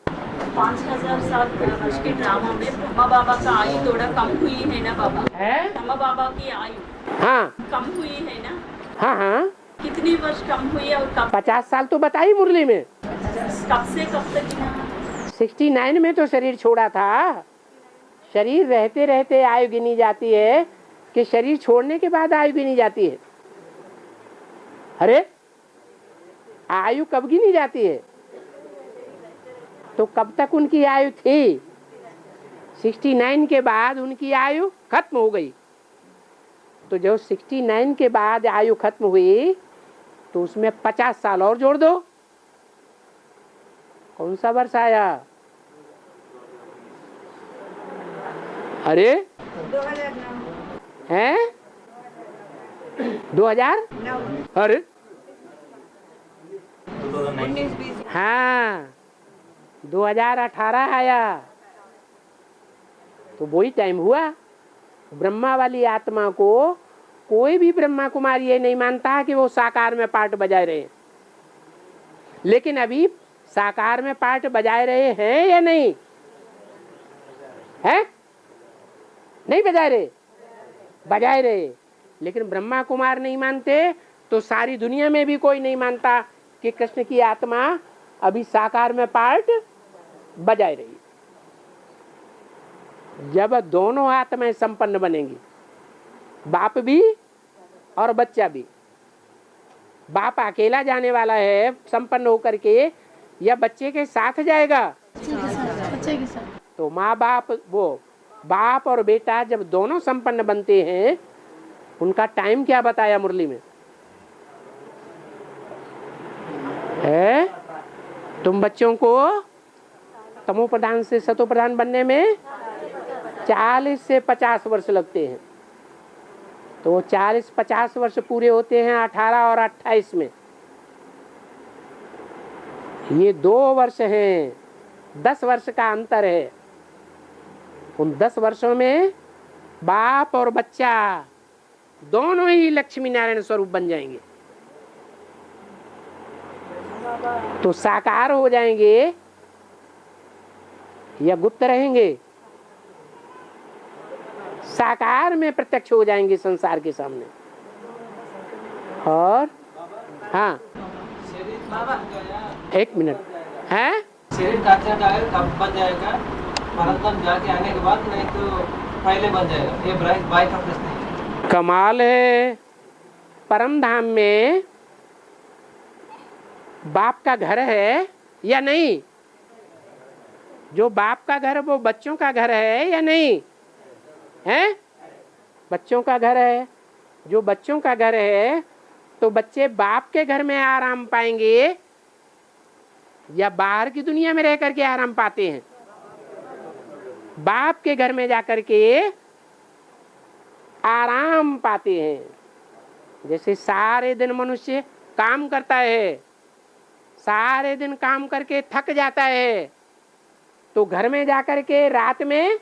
5000 साल वर्ष के ड्रामा में ब्रह्मा बाबा का आयु थोड़ा कम हुई है ना बाबा? ब्रह्मा बाबा की आयु हाँ कम हुई है ना? हाँ हाँ, कितनी वर्ष कम हुई है? और कब? 50 साल तो बताई मुरली में। कब से कब तक? 69 में तो शरीर छोड़ा था। शरीर रहते रहते आयु गिनी जाती है कि शरीर छोड़ने के बाद आयु गिनी जाती है? अरे, आयु कब गिनी जाती है? तो कब तक उनकी आयु थी? 69 के बाद उनकी आयु खत्म हो गई। तो जब 69 के बाद आयु खत्म हुई तो उसमें 50 साल और जोड़ दो। कौन सा वर्ष आया? अरे हैं? 2000 अरे 19 हाँ 2018 आया तो वही टाइम हुआ। ब्रह्मा वाली आत्मा को कोई भी ब्रह्मा कुमार ये नहीं मानता कि वो साकार में पार्ट बजाए रहे, लेकिन अभी साकार में पार्ट बजाए रहे हैं या नहीं है? नहीं बजाए रहे, बजाए रहे, लेकिन ब्रह्मा कुमार नहीं मानते तो सारी दुनिया में भी कोई नहीं मानता कि कृष्ण की आत्मा अभी साकार में पार्ट बजाए रही। जब दोनों आत्माएं संपन्न बनेंगी, बाप भी और बच्चा भी, बाप अकेला जाने वाला है संपन्न होकर के या बच्चे के साथ जाएगा? बच्चे के साथ। तो माँ बाप, वो बाप और बेटा जब दोनों संपन्न बनते हैं, उनका टाइम क्या बताया मुरली में है? तुम बच्चों को तमो प्रधान से सतो प्रधान बनने में 40 से 50 वर्ष लगते हैं। तो 40-50 वर्ष पूरे होते हैं 18 और 28 में। ये 2 वर्ष हैं, 10 वर्ष का अंतर है। उन 10 वर्षों में बाप और बच्चा दोनों ही लक्ष्मी नारायण स्वरूप बन जाएंगे, तो साकार हो जाएंगे या गुप्त रहेंगे? साकार में प्रत्यक्ष हो जाएंगे संसार के सामने। और हाँ एक मिनट है, शरीर कच्चा का है, कब बन जाएगा? परंतम जाके आने के बाद, नहीं तो पहले बन जाएगा। ये बाई का प्रश्न है। कमाल है। परम धाम में बाप का घर है या नहीं? जो बाप का घर वो बच्चों का घर है या नहीं है? बच्चों का घर है। जो बच्चों का घर है तो बच्चे बाप के घर में आराम पाएंगे या बाहर की दुनिया में रह करके आराम पाते हैं? बाप के घर में जाकर के आराम पाते हैं। जैसे सारे दिन मनुष्य काम करता है, सारे दिन काम करके थक जाता है, तो घर में जाकर के रात में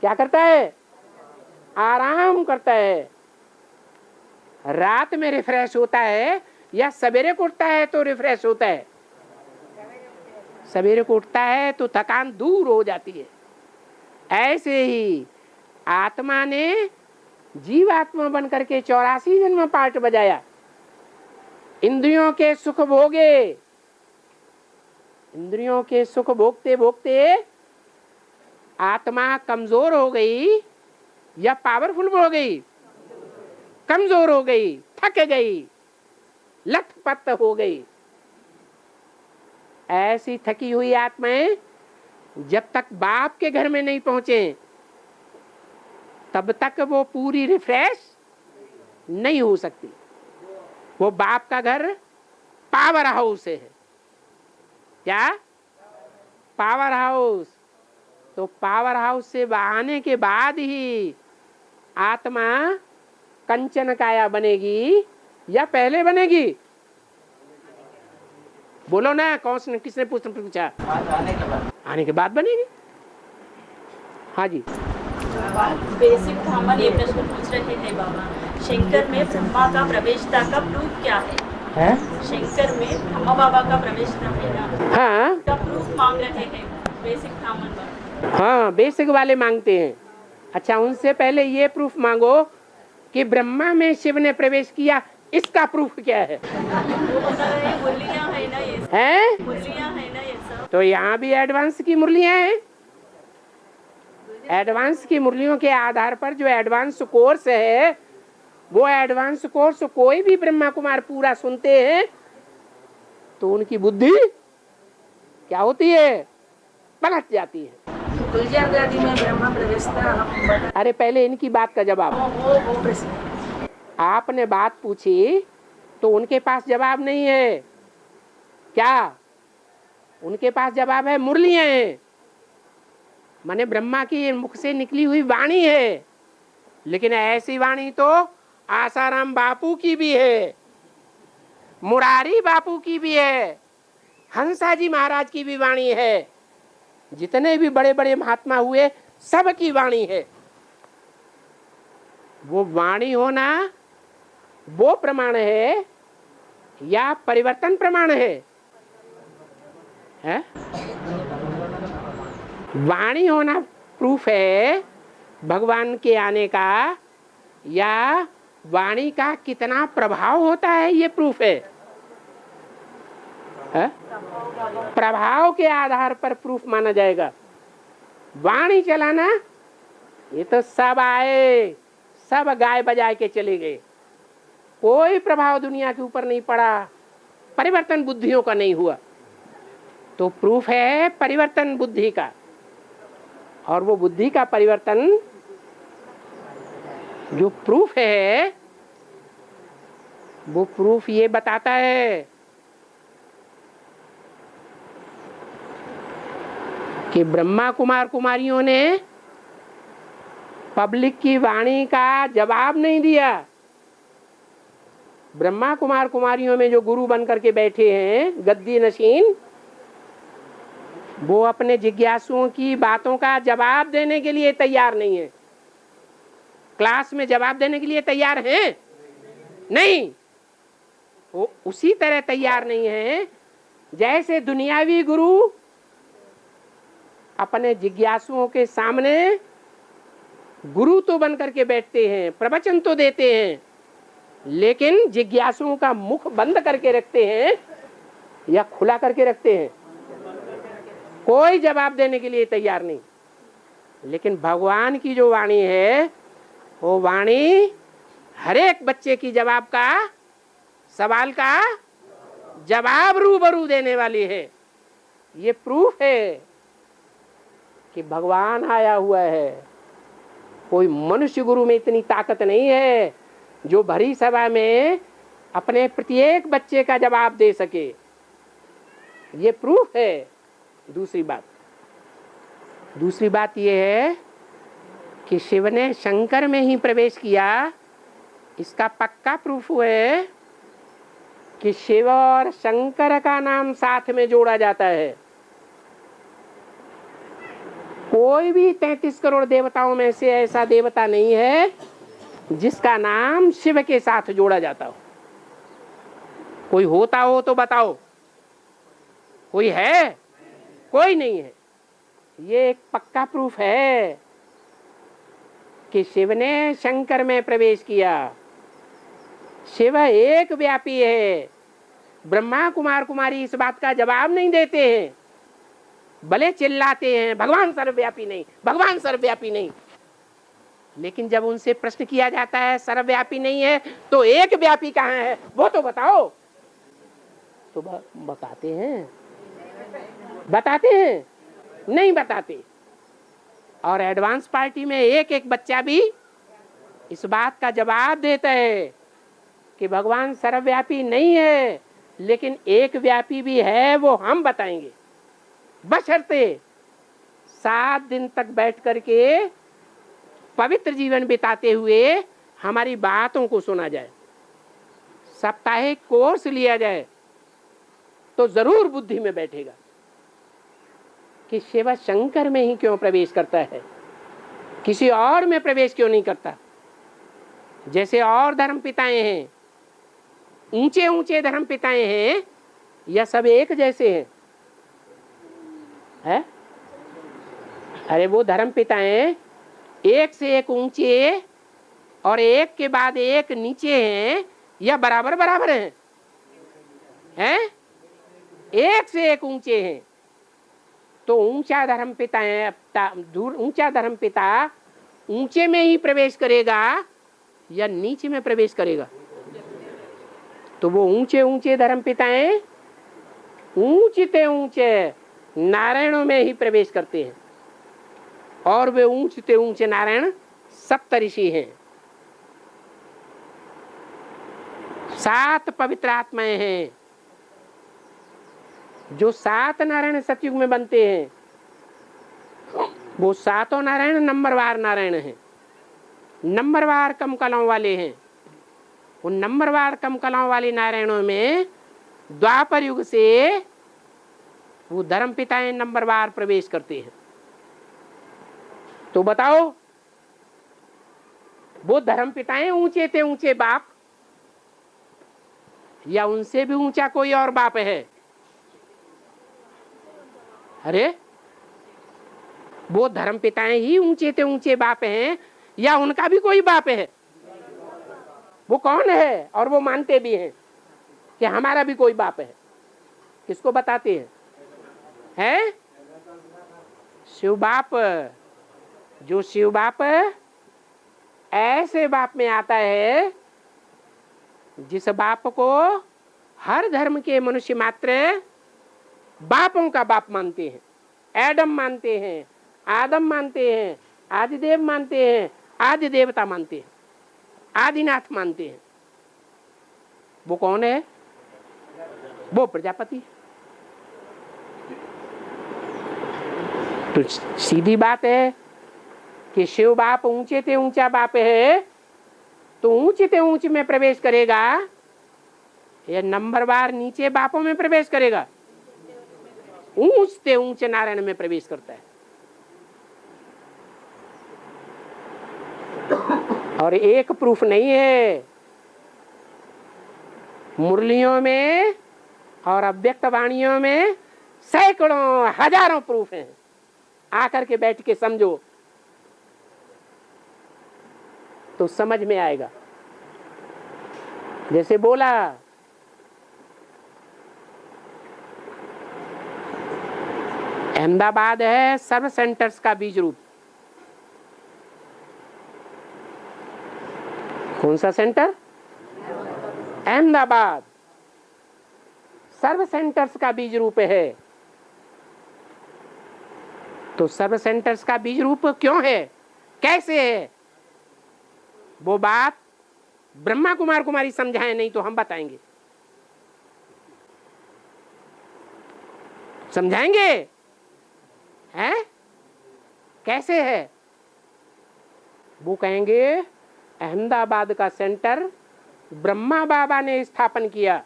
क्या करता है? आराम करता है। रात में रिफ्रेश होता है या सवेरे को उठता है तो रिफ्रेश होता है? सवेरे को उठता है तो थकान दूर हो जाती है। ऐसे ही आत्मा ने जीवात्मा बन करके 84 जन्म पार्ट बजाया, इंद्रियों के सुख भोगे, इंद्रियों के सुख भोगते भोगते आत्मा कमजोर हो गई या पावरफुल हो गई? कमजोर हो गई, थक गई, लथपथ हो गई। ऐसी थकी हुई आत्माएं जब तक बाप के घर में नहीं पहुंचे तब तक वो पूरी रिफ्रेश नहीं हो सकती। वो बाप का घर पावर हाउस है। क्या? Power house. तो पावर हाउस से आने के बाद ही आत्मा कंचन काया बनेगी या पहले बनेगी? बोलो ना, कौन किसने पूछा? आने के बाद बनेगी। हाँ जी। बेसिक थामन ये प्रश्न पूछ रहे हैं बाबा, शंकर में ब्रह्मा का प्रवेशता का प्रूफ क्या है? शंकर में ब्रह्मा बाबा का प्रवेशता है ना? हाँ, का प्रूफ मांग रहे हैं बेसिक थामन बाबा। हाँ बेसिक वाले मांगते हैं। अच्छा, उनसे पहले ये प्रूफ मांगो कि ब्रह्मा में शिव ने प्रवेश किया, इसका प्रूफ क्या है? मुरलियां है ना ये सब? हैं? मुरलियां है ना ये सब? तो यहाँ भी एडवांस की मुरलियां हैं। एडवांस की मुरलियों के आधार पर जो एडवांस कोर्स है, वो एडवांस कोर्स कोई भी ब्रह्मा कुमार पूरा सुनते हैं तो उनकी बुद्धि क्या होती है? पलट जाती है। में ब्रह्मा प्रवेशता। अरे पहले इनकी बात का जवाब। वो प्रश्न आपने बात पूछी तो उनके पास जवाब नहीं है। क्या? उनके पास जवाब है मुरलियां हैं, माने ब्रह्मा की मुख से निकली हुई वाणी है। लेकिन ऐसी वाणी तो आसाराम बापू की भी है, मुरारी बापू की भी है, हंसा जी महाराज की भी वाणी है, जितने भी बड़े बड़े महात्मा हुए सब की वाणी है। वो वाणी होना वो प्रमाण है या परिवर्तन प्रमाण है? वाणी होना प्रूफ है भगवान के आने का, या वाणी का कितना प्रभाव होता है ये प्रूफ है? प्रभाव के आधार पर प्रूफ माना जाएगा। वाणी चलाना ये तो सब आए, सब गाय बजा के चले गए, कोई प्रभाव दुनिया के ऊपर नहीं पड़ा, परिवर्तन बुद्धियों का नहीं हुआ। तो प्रूफ है परिवर्तन बुद्धि का, और वो बुद्धि का परिवर्तन जो प्रूफ है वो प्रूफ ये बताता है कि ब्रह्मा कुमार कुमारियों ने पब्लिक की वाणी का जवाब नहीं दिया। ब्रह्मा कुमार कुमारियों में जो गुरु बन करके बैठे हैं गद्दी नशीन, वो अपने जिज्ञासुओं की बातों का जवाब देने के लिए तैयार नहीं है। क्लास में जवाब देने के लिए तैयार हैं? नहीं। वो उसी तरह तैयार नहीं है जैसे दुनियावी गुरु अपने जिज्ञासुओं के सामने गुरु तो बन करके बैठते हैं, प्रवचन तो देते हैं, लेकिन जिज्ञासुओं का मुख बंद करके रखते हैं या खुला करके रखते हैं, कोई जवाब देने के लिए तैयार नहीं। लेकिन भगवान की जो वाणी है वो वाणी हर एक बच्चे की जवाब का, सवाल का जवाब रूबरू देने वाली है। ये प्रूफ है कि भगवान आया हुआ है। कोई मनुष्य गुरु में इतनी ताकत नहीं है जो भरी सभा में अपने प्रत्येक बच्चे का जवाब दे सके। ये प्रूफ है। दूसरी बात ये है कि शिव ने शंकर में ही प्रवेश किया, इसका पक्का प्रूफ है कि शिव और शंकर का नाम साथ में जोड़ा जाता है। कोई भी 33 करोड़ देवताओं में से ऐसा देवता नहीं है जिसका नाम शिव के साथ जोड़ा जाता हो। कोई होता हो तो बताओ, कोई है? कोई नहीं है। ये एक पक्का प्रूफ है कि शिव ने शंकर में प्रवेश किया। शिव एक व्यापी है। ब्रह्मा कुमार कुमारी इस बात का जवाब नहीं देते हैं, भले चिल्लाते हैं भगवान सर्वव्यापी नहीं, भगवान सर्वव्यापी नहीं, लेकिन जब उनसे प्रश्न किया जाता है सर्वव्यापी नहीं है तो एक व्यापी कहाँ है वो तो बताओ, तो बताते हैं? नहीं बताते। और एडवांस पार्टी में एक एक बच्चा भी इस बात का जवाब देता है कि भगवान सर्वव्यापी नहीं है, लेकिन एक व्यापी भी है, वो हम बताएंगे, बशर्ते 7 दिन तक बैठ करके पवित्र जीवन बिताते हुए हमारी बातों को सुना जाए, साप्ताहिक कोर्स लिया जाए, तो जरूर बुद्धि में बैठेगा कि शिव शंकर में ही क्यों प्रवेश करता है, किसी और में प्रवेश क्यों नहीं करता। जैसे और धर्म पिताएं हैं, ऊंचे ऊंचे धर्म पिताएं हैं, या सब एक जैसे हैं? अरे वो धर्म पिताएं एक से एक ऊंचे और एक के बाद एक नीचे हैं, या बराबर बराबर हैं? एक से एक ऊंचे हैं। तो ऊंचा धर्म पिता है, ऊंचा धर्म पिता ऊंचे में ही प्रवेश करेगा या नीचे में प्रवेश करेगा? तो वो ऊंचे ऊंचे धर्म पिताएं ऊंचते ऊंचे नारायणों में ही प्रवेश करते हैं, और वे ऊंचते ऊंचे नारायण सप्तऋषि हैं। 7 पवित्र आत्माएं हैं। जो 7 नारायण सतयुग में बनते हैं, वो 7 नारायण नंबरवार नारायण हैं, नंबरवार कम कलाओं वाले हैं। उन नंबरवार कम कलाओं वाली नारायणों में द्वापर युग से वो धर्म पिताएं नंबरवार प्रवेश करते हैं। तो बताओ, वो धर्म पिताएं ऊंचे थे ऊंचे बाप, या उनसे भी ऊंचा कोई और बाप है? अरे वो धर्म पिताएं ही ऊंचे थे ऊंचे बाप हैं, या उनका भी कोई बाप है? वो कौन है? और वो मानते भी हैं कि हमारा भी कोई बाप है। किसको बताते हैं? शिव बाप। जो शिव बाप ऐसे बाप में आता है जिस बाप को हर धर्म के मनुष्य मात्र बापों का बाप मानते हैं। एडम मानते हैं, आदम मानते हैं, आदिदेव मानते हैं, आदि देवता मानते हैं, आदिनाथ मानते हैं। वो कौन है? वो प्रजापति। तो सीधी बात है कि शिव बाप ऊंचे ते ऊंचा बाप है, तो ऊंचे ते ऊंचे में प्रवेश करेगा या नंबरवार नीचे बापों में प्रवेश करेगा? ऊंच ते ऊंचे नारायण में प्रवेश करता है। और एक प्रूफ नहीं है, मुरलियों में और अव्यक्त वाणियों में सैकड़ों हजारों प्रूफ हैं। आकर के बैठ के समझो तो समझ में आएगा। जैसे बोला अहमदाबाद है सर्व सेंटर्स का बीज रूप। कौन सा सेंटर? अहमदाबाद सर्व सेंटर्स का बीज रूप है। तो सर्व सेंटर्स का बीज रूप क्यों है, कैसे है? वो बात ब्रह्मा कुमार कुमारी समझाए, नहीं तो हम बताएंगे। समझाएंगे हैं कैसे है? वो कहेंगे अहमदाबाद का सेंटर ब्रह्मा बाबा ने स्थापन किया,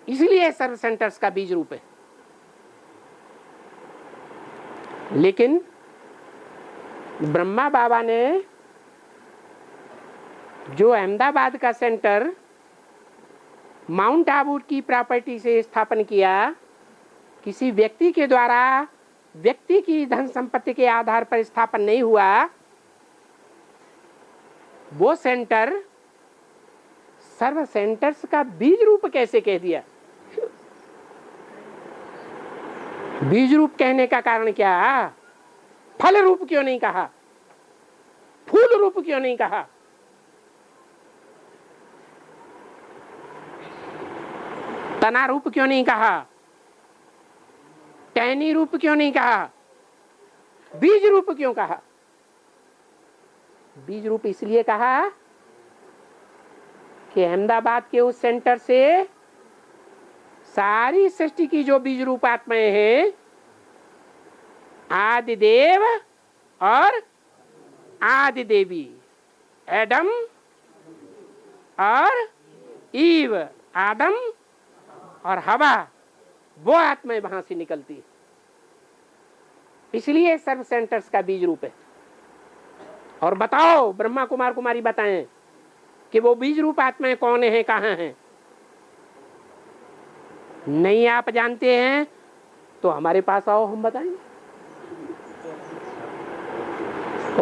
इसलिए सर्व सेंटर्स का बीज रूप है। लेकिन ब्रह्मा बाबा ने जो अहमदाबाद का सेंटर माउंट आबू की प्रॉपर्टी से स्थापन किया, किसी व्यक्ति के द्वारा व्यक्ति की धन संपत्ति के आधार पर स्थापन नहीं हुआ, वो सेंटर सर्व सेंटर्स का बीज रूप कैसे कह दिया? बीज रूप कहने का कारण क्या? फल रूप क्यों नहीं कहा? फूल रूप क्यों नहीं कहा? तना रूप क्यों नहीं कहा? टहनी रूप क्यों नहीं कहा? बीज रूप क्यों कहा? बीज रूप इसलिए कहा कि अहमदाबाद के उस सेंटर से सारी सृष्टि की जो बीज रूप आत्माएं हैं, आदिदेव और आदिदेवी, एडम और ईव, आदम और हवा, वो आत्माएं वहां से निकलती है। इसलिए सर्व सेंटर्स का बीज रूप है। और बताओ, ब्रह्मा कुमार कुमारी बताएं कि वो बीज रूप आत्माएं कौन है, कहाँ हैं? नहीं आप जानते हैं तो हमारे पास आओ, हम बताएंगे।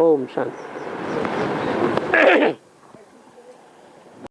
ओम शांति।